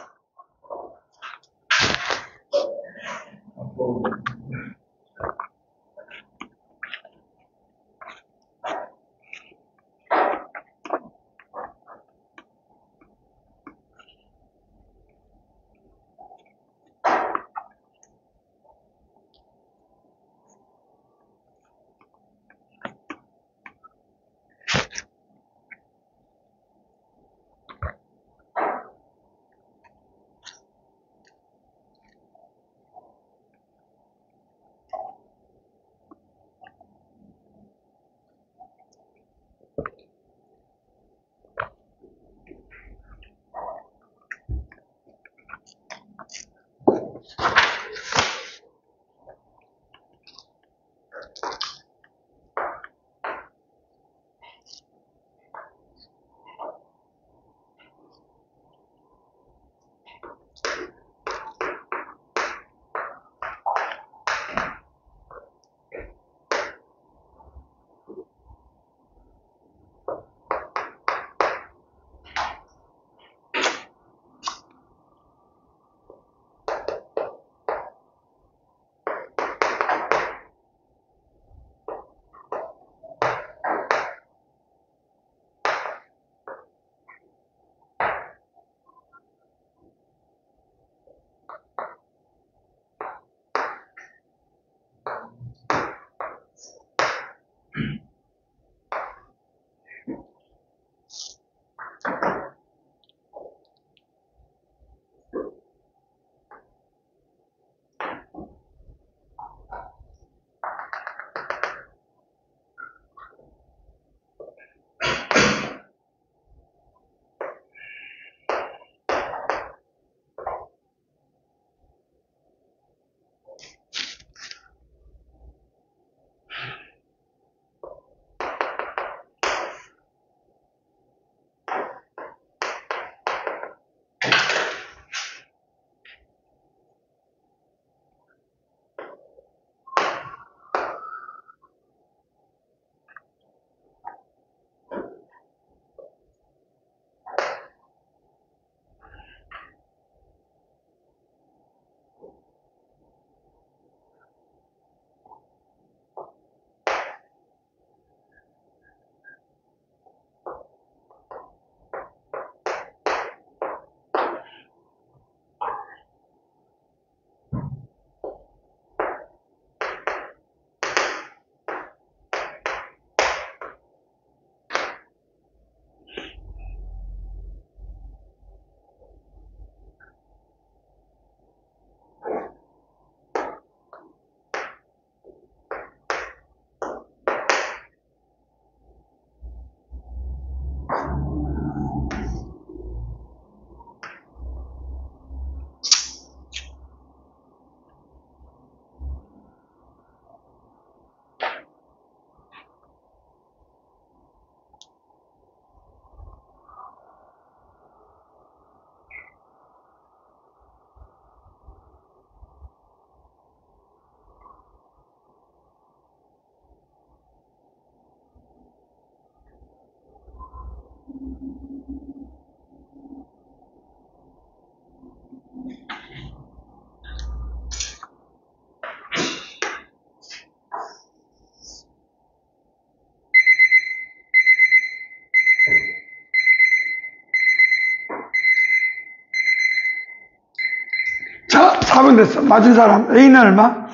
4번 됐어. 맞은 사람. A는 얼마?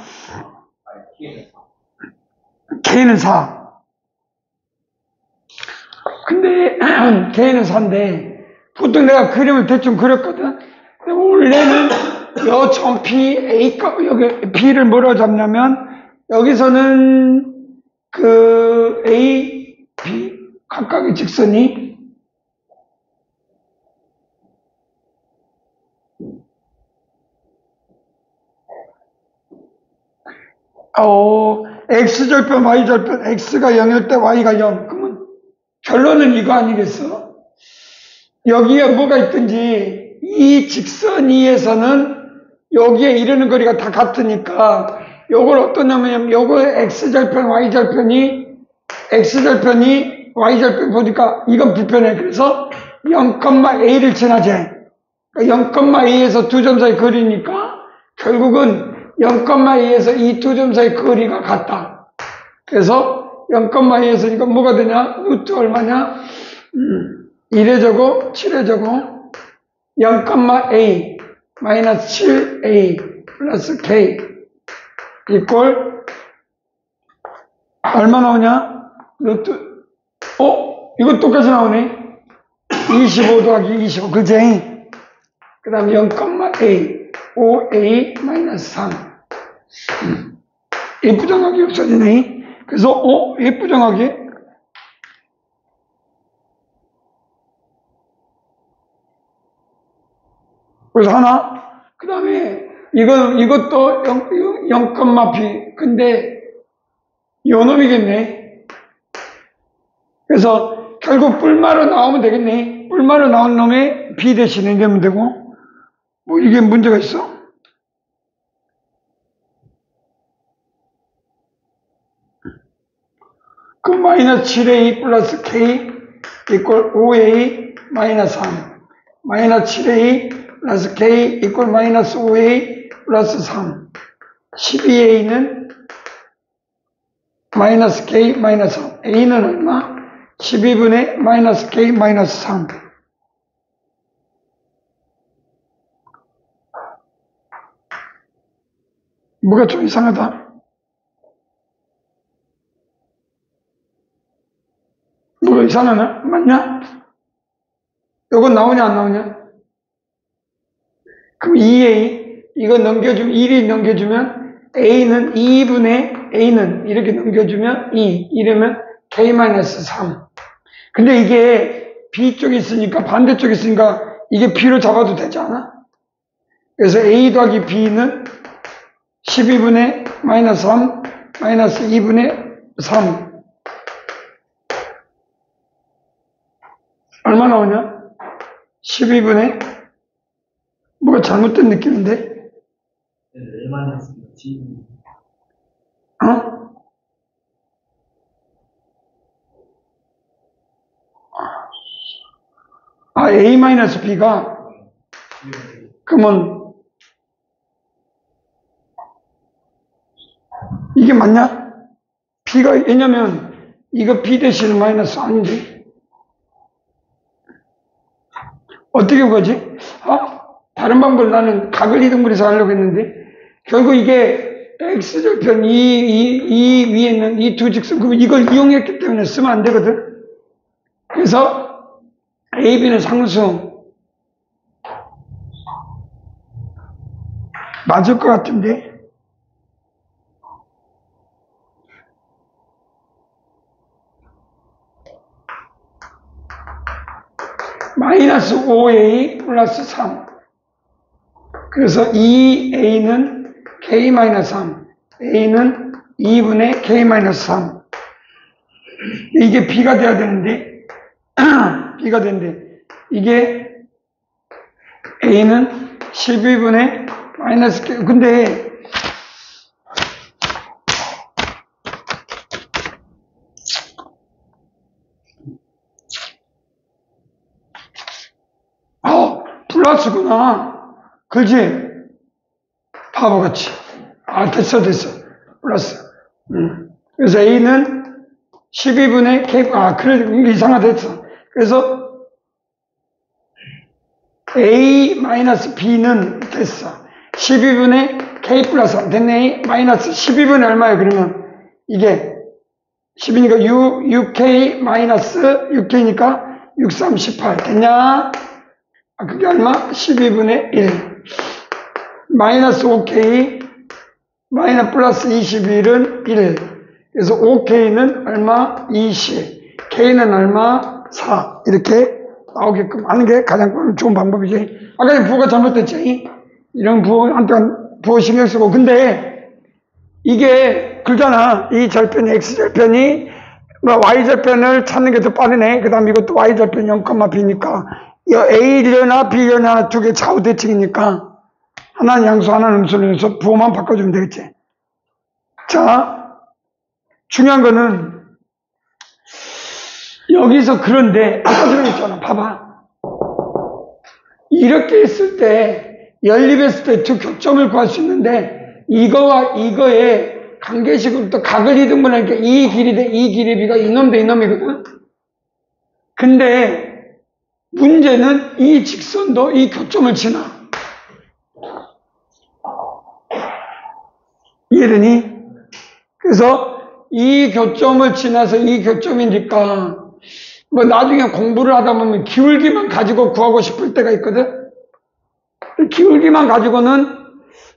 K는 4. 근데 K는 4인데 보통 내가 그림을 대충 그렸거든. 근데 원래는 요 점피 A 여기 B를 뭐라고 잡냐면 여기서는 그 A, B 각각의 직선이 X절편, Y절편, X가 0일 때 Y가 0. 그러면 결론은 이거 아니겠어? 여기에 뭐가 있든지 이 직선 위에서는 여기에 이르는 거리가 다 같으니까 요걸 어떠냐면 요거 X절편, X절편이 Y절편 보니까 이건 불편해. 그래서 0,A를 지나지. 0,A에서 두 점 사이 거리니까 결국은 0,A에서 이 두 점 사이 거리가 같다. 그래서 0,A에서 이거 뭐가 되냐? 루트 얼마냐? 1의 제곱, 7의 제곱, 0,A 마이너스 7A 플러스 K 이꼴 얼마 나오냐? 루트 이거 똑같이 나오네. 25 더하기 25 그지? 그 다음 0,A 5A 마이너스 3 F정하기 없어지네. 그래서 F정하기 그래서 하나 그 다음에 이것도 0,P 근데 요 놈이겠네. 그래서 결국 뿔마로 나오면 되겠네. 뿔마로 나온 놈에 B 대신에 내면 되고 뭐 이게 문제가 있어? 그 마이너스 7A 플러스 K 이꼴 5A 마이너스 3 마이너스 7A 플러스 K 이꼴 마이너스 5A 플러스 3 12A는 마이너스 K 마이너스 3 A는 얼마? 12분의 마이너스 K 마이너스 3 뭐가 좀 이상하다. 뭐가 이상하나? 맞냐? 이거 나오냐 안 나오냐? 그럼 2A 이거 넘겨주면 1이 넘겨주면 A는 2분의 A는 이렇게 넘겨주면 2 이러면 K-3 근데 이게 B 쪽에 있으니까 반대쪽에 있으니까 이게 B로 잡아도 되지 않아? 그래서 A 더하기 B는 12분의 마이너스 3 마이너스 2분의 3 얼마 나오냐? 12분의 뭐가 잘못된 느낌인데? A-B가 그러면 이게 맞냐? B가 왜냐면 이거 B 대신 마이너스 아닌데 어떻게 보지? 다른 방법을 나는 각을 이등분해서 하려고 했는데 결국 이게 X절편 이 위에 있는 이 두 직선 그럼 이걸 이용했기 때문에 쓰면 안 되거든. 그래서 A, B는 상수 맞을 것 같은데 마이너스 5A 플러스 3 그래서 2A는 K-3 A는 2분의 K-3 이게 B가 돼야 되는데 B가 되는데 이게 A는 12분의 마이너스 K 근데 플러스구나. 그지? 바보같이. 됐어. 플러스. 그래서 A는 12분의 K, 그래, 이상하됐어. 그래서 A-B는 됐어. 12분의 k 플러스 1 됐네. 마이너스 12분의 얼마예요? 그러면 이게 10이니까 6k 마이너스 6k니까 6, 3, 18 됐냐? 그게 얼마? 12분의 1 마이너스 5k 마이너스 플러스 21은 1 그래서 5k는 얼마? 20 k는 얼마? 4 이렇게 나오게끔 하는 게 가장 좋은 방법이지. 아까 부호가 잘못됐지. 이런 부호 신경 쓰고. 근데 이게 그러잖아. 이 절편이 x절편이 뭐 y절편을 찾는 게 더 빠르네. 그 다음 이것도 y절편 0,b니까 a려나 b려나 두 개 좌우 대칭이니까 하나는 양수 하나는 음수로 해서 부호만 바꿔주면 되겠지. 자, 중요한 거는 여기서 그런데 아까 전에 있잖아. 봐봐. 이렇게 했을 때 연립했을 때 두 교점을 구할 수 있는데 이거와 이거의 관계식으로 또 각을 이등분하니까 이 길이 대 이 길이 비가 이놈 대 이놈이거든. 근데 문제는 이 직선도 이 교점을 지나. 이해되니? 그래서 이 교점을 지나서 이 교점이니까 뭐 나중에 공부를 하다 보면 기울기만 가지고 구하고 싶을 때가 있거든. 기울기만 가지고는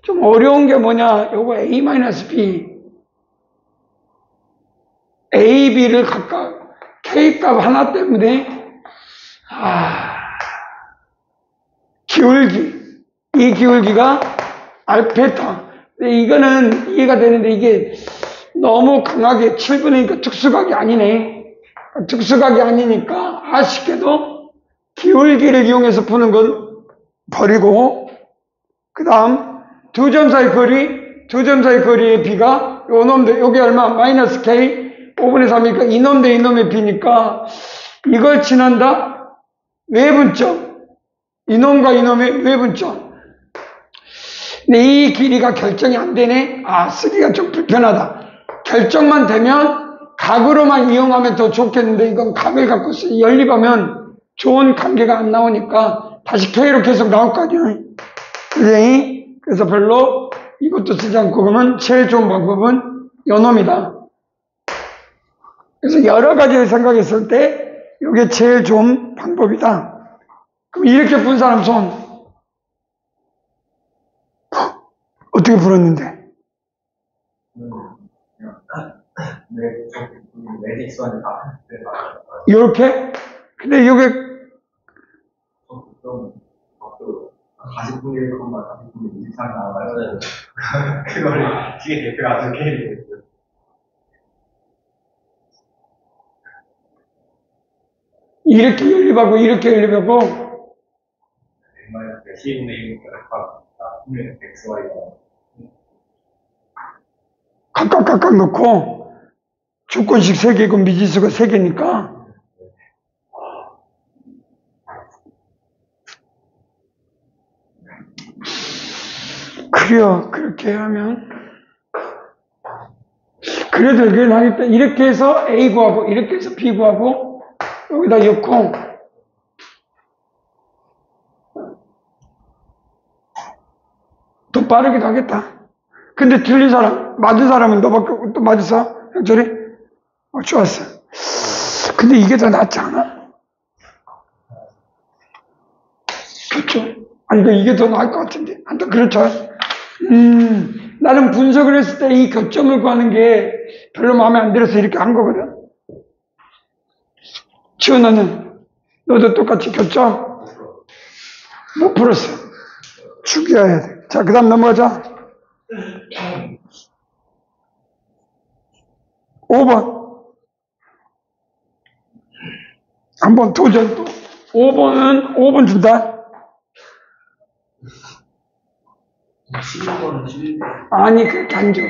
좀 어려운 게 뭐냐? 요거 a-b a, b를 각각 k값 하나 때문에 기울기 이 기울기가 알페타. 이거는 이해가 되는데 이게 너무 강하게 7분이니까 특수각이 아니네. 특수각이 아니니까 아쉽게도 기울기를 이용해서 푸는 건 버리고 그 다음 두 점 사이 거리의 b가 요 놈들 여기 얼마? 마이너스 k 5분의 3이니까 이놈 대 이놈의 b니까 이걸 지난다? 외분점 이놈과 이놈의 외분점. 근데 이 길이가 결정이 안 되네. 쓰기가 좀 불편하다. 결정만 되면 각으로만 이용하면 더 좋겠는데 이건 각을 갖고 연립하면 좋은 관계가 안 나오니까 다시 K로 계속 나올 거 아니야. 그래서 별로 이것도 쓰지 않고 그러면 제일 좋은 방법은 요놈이다. 그래서 여러 가지를 생각했을 때 이게 제일 좋은 방법이다. 그럼 이렇게 푼 사람 손 어떻게 풀었는데? 이렇게? 근데 이게 40분의 1, 40분의 2 이상 나와요. 그걸 뒤에 대표가 아주 게임이 됐어요. 이렇게 연립하고 이렇게 연립하고 정말 10분의 1 분의 XY가 각각 넣고 주권식 3개고 미지수가 3개니까 그래요. 그렇게 하면 그래도 여기는 하겠다. 이렇게 해서 A 구하고 이렇게 해서 B 구하고 여기다 넣고 더 빠르기도 하겠다. 근데 틀린 사람, 맞은 사람은 너밖에 또 맞았어? 형철이? 좋았어. 근데 이게 더 낫지 않아? 그렇죠? 아니, 이게 더 나을 것 같은데. 아무튼 그렇죠. 나는 분석을 했을 때 이 교점을 구하는 게 별로 마음에 안 들어서 이렇게 한 거거든. 지원아는 너도 똑같이 교점 못 풀었어. 죽여야 돼. 자, 그 다음 넘어가자. 5번. 한번 도전 또. 5번 준다. 11번은 11번. 아니, 그렇게 안 줘.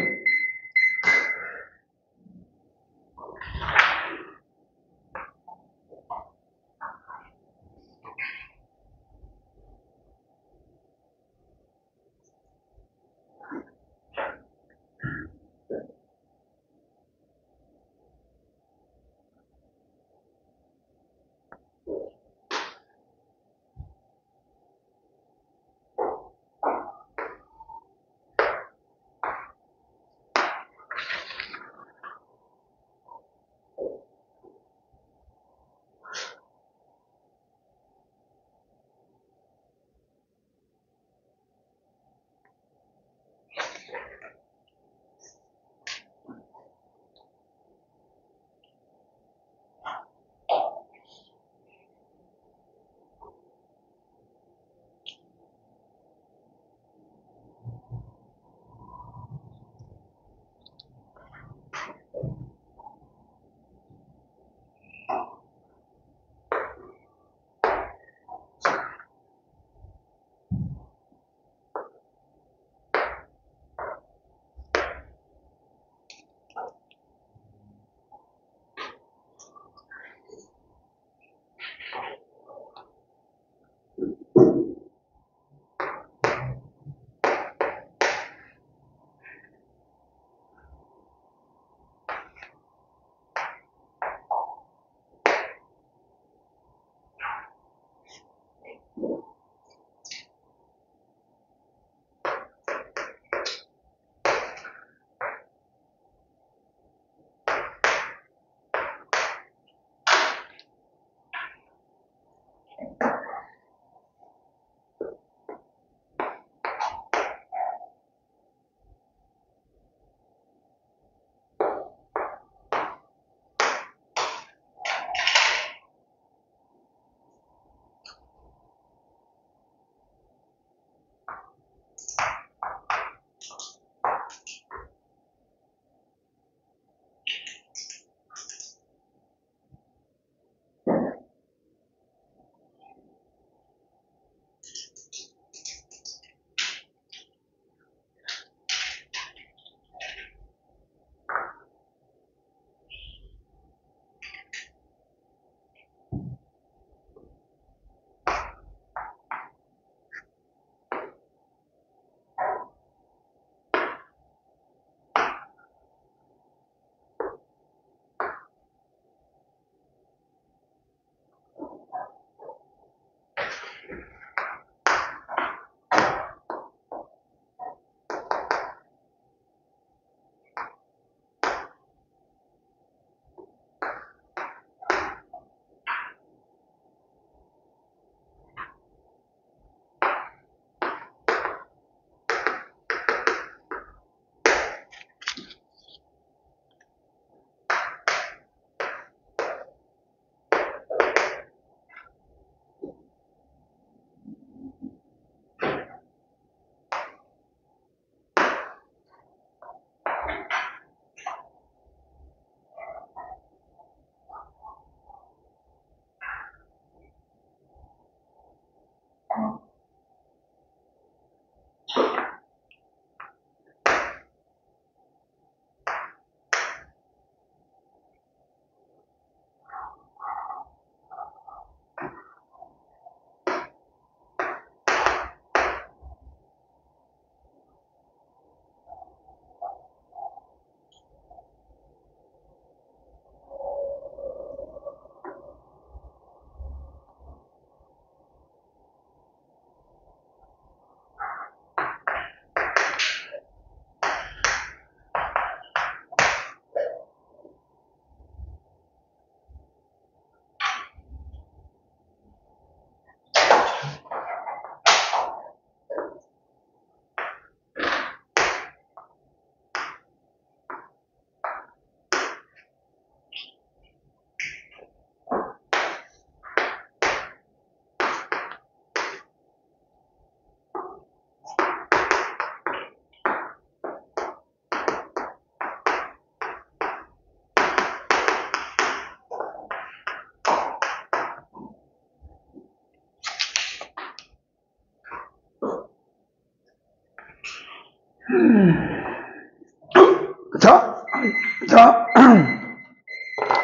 자,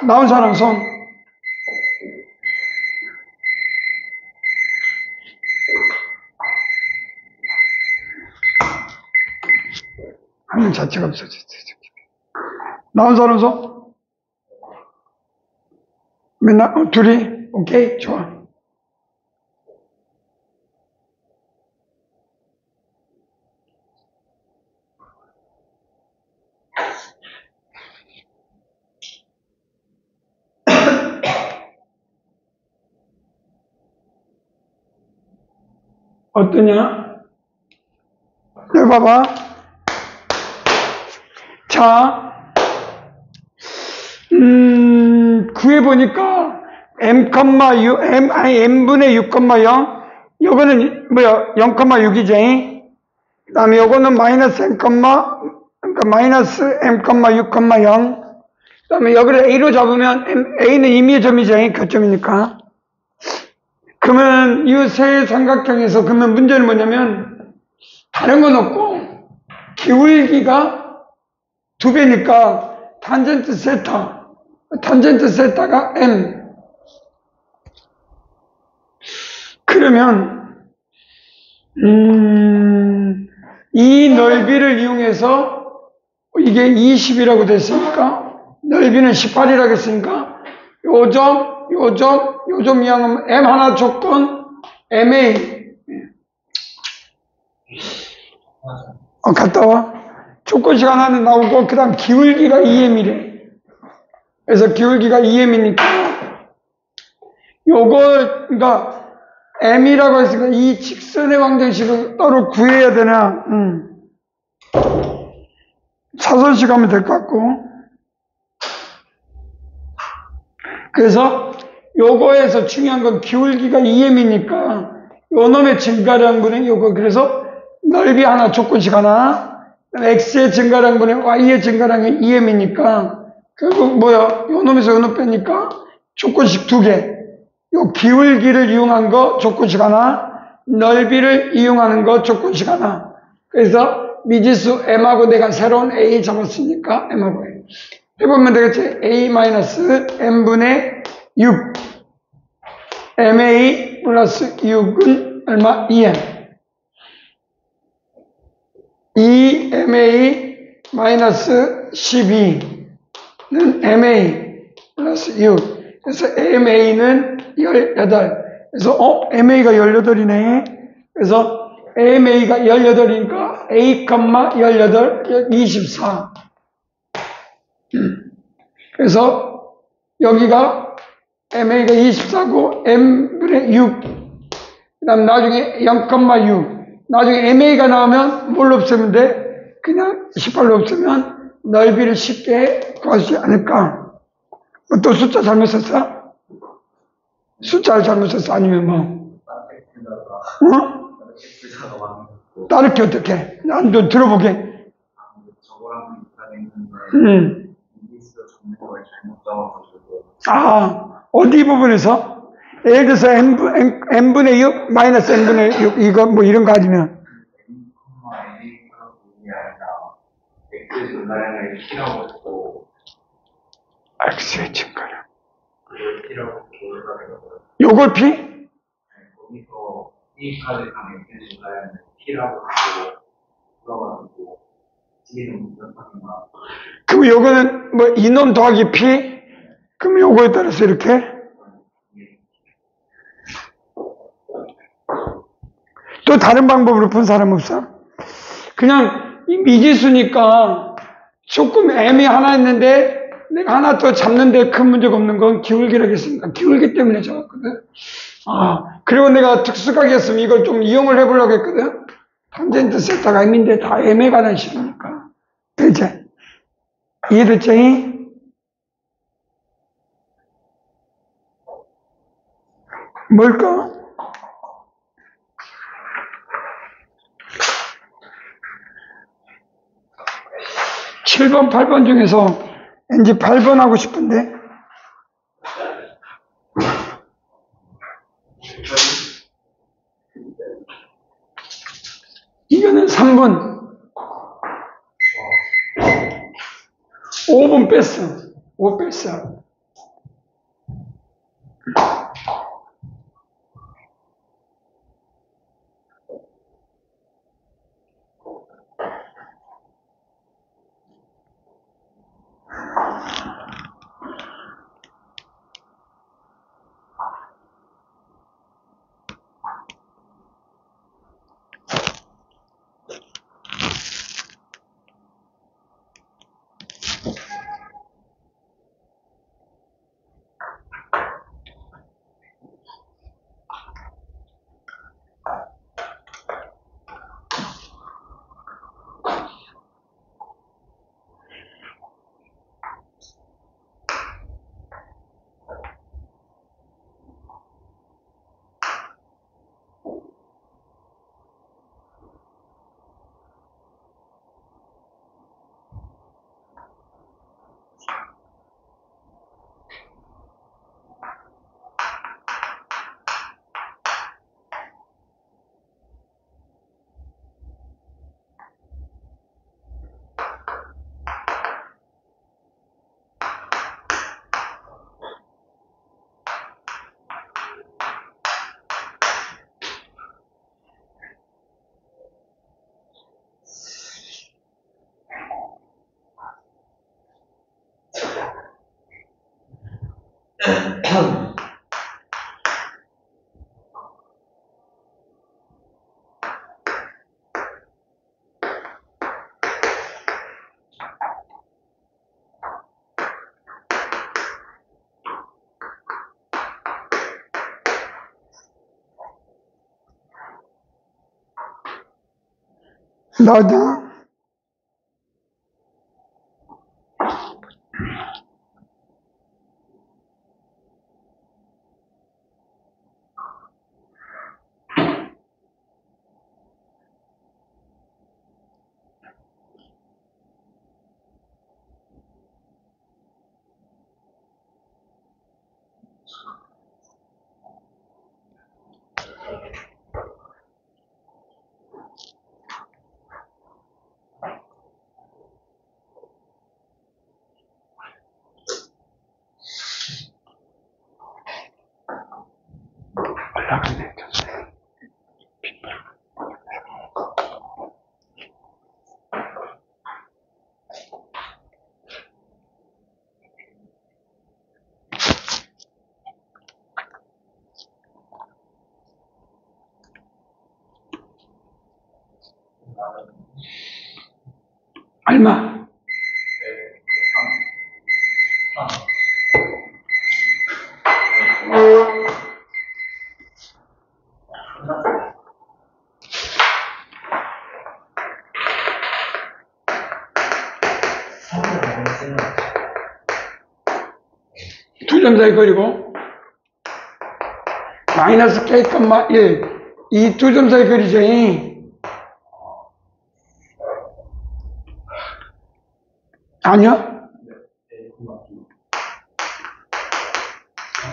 나온 사람 손. 하는 자체가 없어졌어. 나온 사람 손. 맨날, 둘이, 오케이, 좋아. 어떠냐? 여기 봐봐. 자, 구해보니까 m분의 6,0. 요거는 뭐야? 0,6이지. 그 다음에 요거는 마이너스 그러니까 마이너스 m,6,0. 그 다음에 여기를 a로 잡으면 a는 임의의 점이지. 교점이니까. 그러면 이 세 삼각형에서 그러면 문제는 뭐냐면 다른 건 없고 기울기가 2배니까 탄젠트 세타가 m. 그러면 이 넓이를 이용해서 이게 20이라고 됐으니까 넓이는 18이라고 했으니까 요점 이항은 m 하나 조건 ma. 갔다 와. 조건식 하나는 나오고 그 다음 기울기가 2m이래. 그래서 기울기가 2m이니까 요걸 그러니까 m이라고 했으니까 이 직선의 방정식을 따로 구해야 되나? 사선식 하면 될 것 같고. 그래서 요거에서 중요한 건 기울기가 2m이니까 요 놈의 증가량분의 요거. 그래서 넓이 하나 조건식 하나, x의 증가량분의 y의 증가량이 2m이니까 결국 뭐야? 요 놈에서 요 놈 빼니까 조건식 2개. 요 기울기를 이용한 거 조건식 하나, 넓이를 이용하는 거 조건식 하나. 그래서 미지수 m하고 내가 새로운 a 잡았으니까 m하고 a. 해보면 되겠지? a-m분의 6. ma 플러스 6은 얼마? 2m. 2ma 마이너스 12는 ma 플러스 6. 그래서 ma는 18. 그래서 ma가 18이네. 그래서 ma가 18이니까 a, 18, 24. 그래서 여기가 ma가 24고 m분의 6. 그 다음 나중에 0,6. 나중에 ma가 나오면 뭘로 없애면 돼? 그냥 18로 없으면 넓이를 쉽게 구할 수 있지 않을까? 또 숫자 잘못 썼어? 숫자를 잘못 썼어? 아니면 뭐? 따르게 어떻게? 난 좀 들어보게. 저거랑 비슷한 어디 부분에서? 예를 들어서 n분의 6, 마이너스 n분의 6, 이거 뭐 이런 거 아니면? x의 증가량을 T라고 했고, x의 증가량. 그걸 T라고 했고, 요걸 p? 거기서 T까지 가는 x의 증가량을 T라고 했고, 풀어가지고, T는 무슨 상이나. 그럼 요거는 뭐 이놈 더하기 p? 그럼 요거에 따라서 이렇게? 또 다른 방법으로 푼 사람 없어? 그냥 미지수니까 조금 m이 하나 있는데 내가 하나 더 잡는데 큰 문제가 없는 건 기울기라고 했으니까 기울기 때문에 잡았거든. 그리고 내가 특수하게 했으면 이걸 좀 이용을 해보려고 했거든. 탄젠트 세타가 m인데 다 m에 관한 식이니까. 그치? 이해됐지? 뭘까? 7번, 8번 중에서 왠지 8번 하고 싶은데. 이거는 3번. 5분 뺐어. 5 뺐어. 나다. 올라가네. 얼마? 두 점 사이 거리고 마이너스 k, 1 이 두 점 사이 거리죠. 아니요.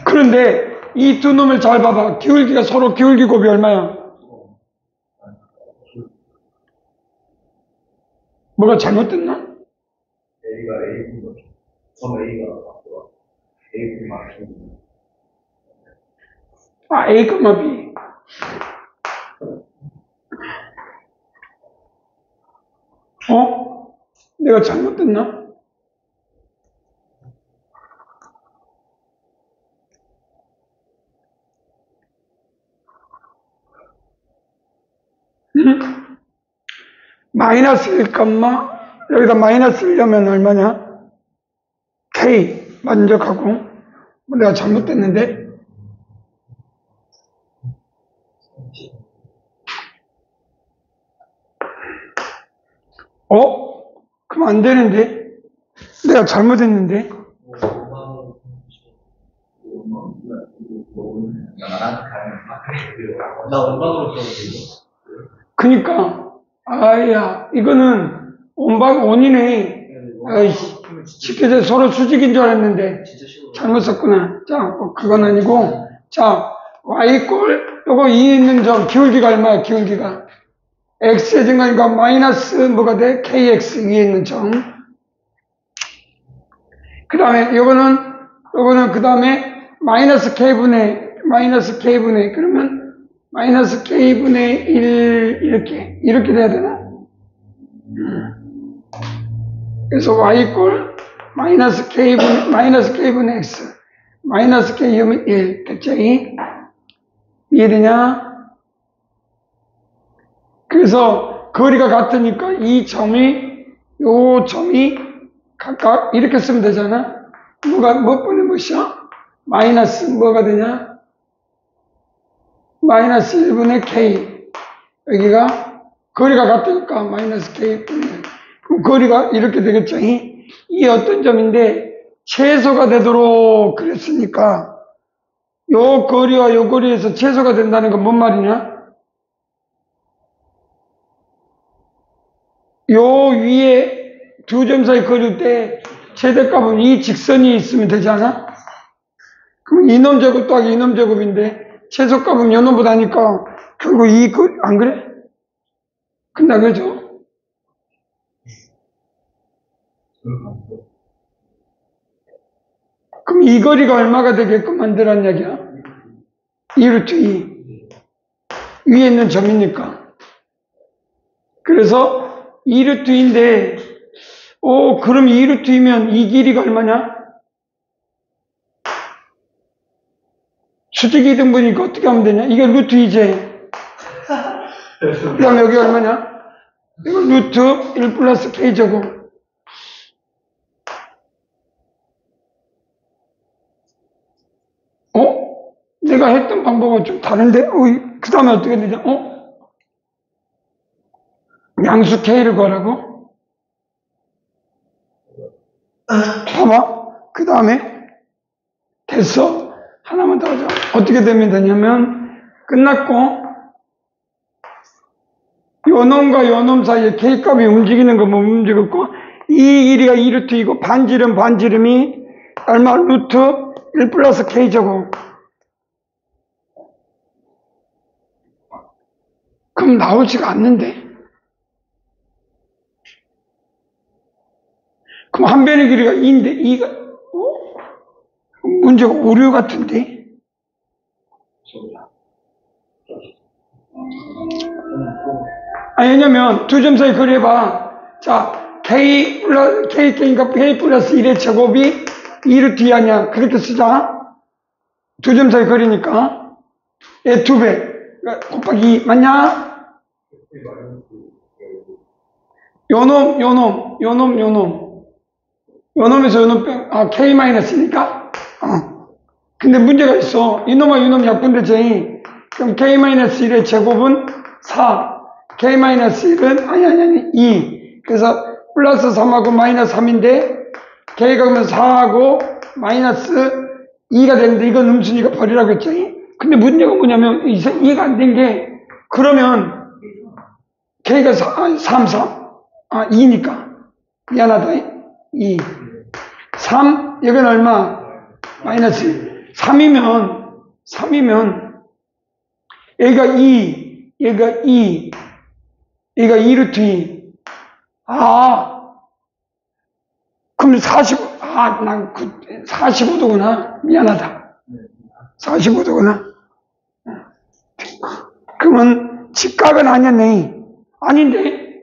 그런데 이 두 놈을 잘 봐봐. 기울기가 서로 기울기 곱이 얼마야? 뭐가 잘못됐나? A가 A분의 점 A가 A분의 B. 아, A, B. 내가 잘못됐나? 마이너스 1, 여기다 마이너스 1려면 얼마냐? K 만족하고 내가 잘못됐는데 그럼 안 되는데 내가 잘못했는데 나 원방으로 써도 그니까 아야 이거는 원이네. 아이씨 쉽게 서로 수직인 줄 알았는데 잘못 썼구나. 자 그건 아니고 자 y꼴 요거 2에 있는 점 기울기가 얼마야? 기울기가 x의 증가니까 마이너스 뭐가 돼? kx 위에 있는 점 다음에 요거는 그 다음에 마이너스 K분의 그러면 마이너스 K분의 1 이렇게 돼야 되나? 그래서 Y 이꼴 마이너스 K분의 X 마이너스 K이면 1 됐지? 이해되냐? 그래서 거리가 같으니까 요 점이 각각 이렇게 쓰면 되잖아? 몇 분의 몇이야? 마이너스 뭐가 되냐? 마이너스 1분의 K. 여기가 거리가 같으니까 마이너스 K 분의 그럼 거리가 이렇게 되겠죠? 이게 어떤 점인데 최소가 되도록 그랬으니까 요 거리와 요 거리에서 최소가 된다는 건 뭔 말이냐? 요 위에 두 점 사이 거리일 때 최대값은 이 직선이 있으면 되지 않아? 그럼 이놈 제곱 더하기 이놈 제곱인데 최소값은 요 놈보다 하니까 결국 이 거리 안 그래? 끝나 그죠? 그럼 이 거리가 얼마가 되게끔 만들란 얘기야? 2루트 2 위에 있는 점이니까 그래서 2루트 2인데 그럼 2루트 2면 이 길이가 얼마냐? 수직 이등분이니까 어떻게 하면 되냐? 이게 루트 2제 그 다음에 여기 얼마냐? 이거 루트 1 플러스 K제곱 내가 했던 방법은 좀 다른데? 그 다음에 어떻게 되냐? 양수 K를 구하라고? 봐봐. 그 다음에 됐어. 하나만 더 하자. 어떻게 되면 되냐면 끝났고 요놈과 요놈 사이에 K값이 움직이는 거 못 움직였고 이 길이가 2루트이고 반지름이 얼마? 루트 1 플러스 K제곱 그럼 나오지가 않는데 그럼 한 변의 길이가 2인데 2가 문제가 오류 같은데 왜냐면 두 점 사이 거리 해봐. 자 K 플러스 1의 제곱이 2루트 2 아니야. 그렇게 쓰자. 두 점 사이 거리니까 얘 2배 곱하기 2 맞냐? 요놈에서 요놈 빼 K-니까? 근데 문제가 있어. 이놈과 이놈 약분되지. 그럼 K-1의 제곱은 4. K-1은, 아니, 2. 그래서 플러스 3하고 마이너스 3인데, K가 그러면 4하고 마이너스 2가 되는데, 이건 음순위가 버리라고 했지. 근데 문제가 뭐냐면, 이해가 안 된 게, 그러면, K가 2니까. 미안하다. 2. 3, 여기는 얼마? 마이너스 3이면, 얘가 2, 얘가 2, 얘가 2루트 2. 그럼 45도구나. 미안하다. 45도구나. 그러면 직각은 아니었네. 아닌데?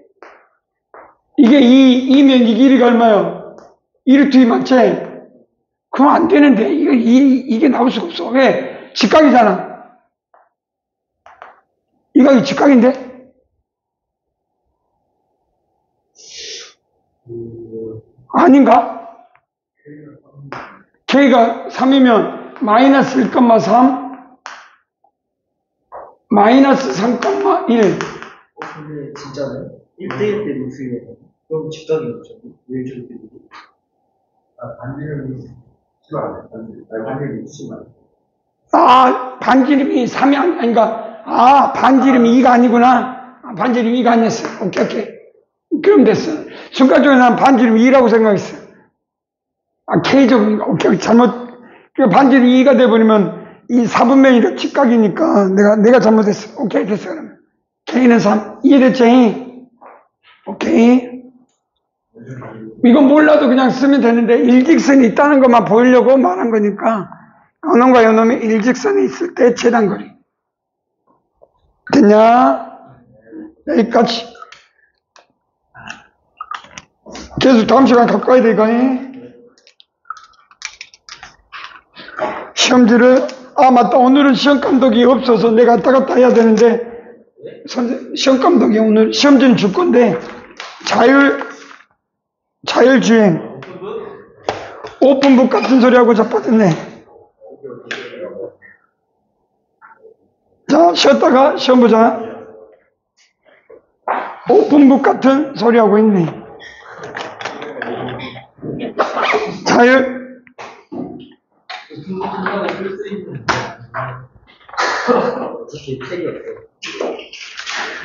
이게 2면 이 길이가 얼마요? 2루트 2 맞지? 그럼 안 되는데. 이게 나올 수가 없어. 왜? 직각이잖아. 이거 직각인데? 아닌가? K가 3이면 마이너스 1,3 마이너스 3,1 근데 진짜네. 1대1 때 루트예요. 그럼 직각이겠죠. 왜 저렇게 되지? 반지름이 치면 안 돼. 반지름이 치면 안 돼. 반지름이 3이 아닌가? 반지름이 2가 아니구나. 반지름이 2가 아니었어. 오케이. 그럼 됐어. 순간적으로 난 반지름이 2라고 생각했어. K제곱인가? 오케이. 잘못. 반지름이 2가 돼버리면 이 4분면이가 직각이니까 내가 잘못했어. 오케이. 됐어. 그러면. K는 3. 이해됐지? 오케이. 이건 몰라도 그냥 쓰면 되는데 일직선이 있다는 것만 보이려고 말한 거니까 요놈과 요놈이 일직선이 있을 때 재단거리. 됐냐? 여기까지. 계속 다음 시간 갖고 와야 돼, 이거. 시험지를, 맞다. 오늘은 시험 감독이 없어서 내가 왔다 갔다 해야 되는데, 시험 감독이 오늘 시험지는 줄 건데, 자율주행. 오픈북 같은 소리하고 자빠졌네. 자, 쉬었다가 시험 보자. 오픈북 같은 소리하고 있네.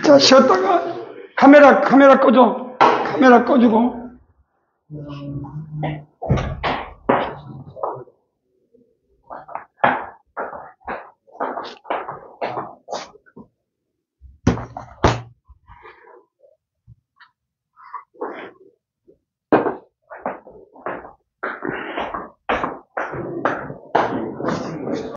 자, 쉬었다가 카메라 꺼줘. 카메라 꺼주고.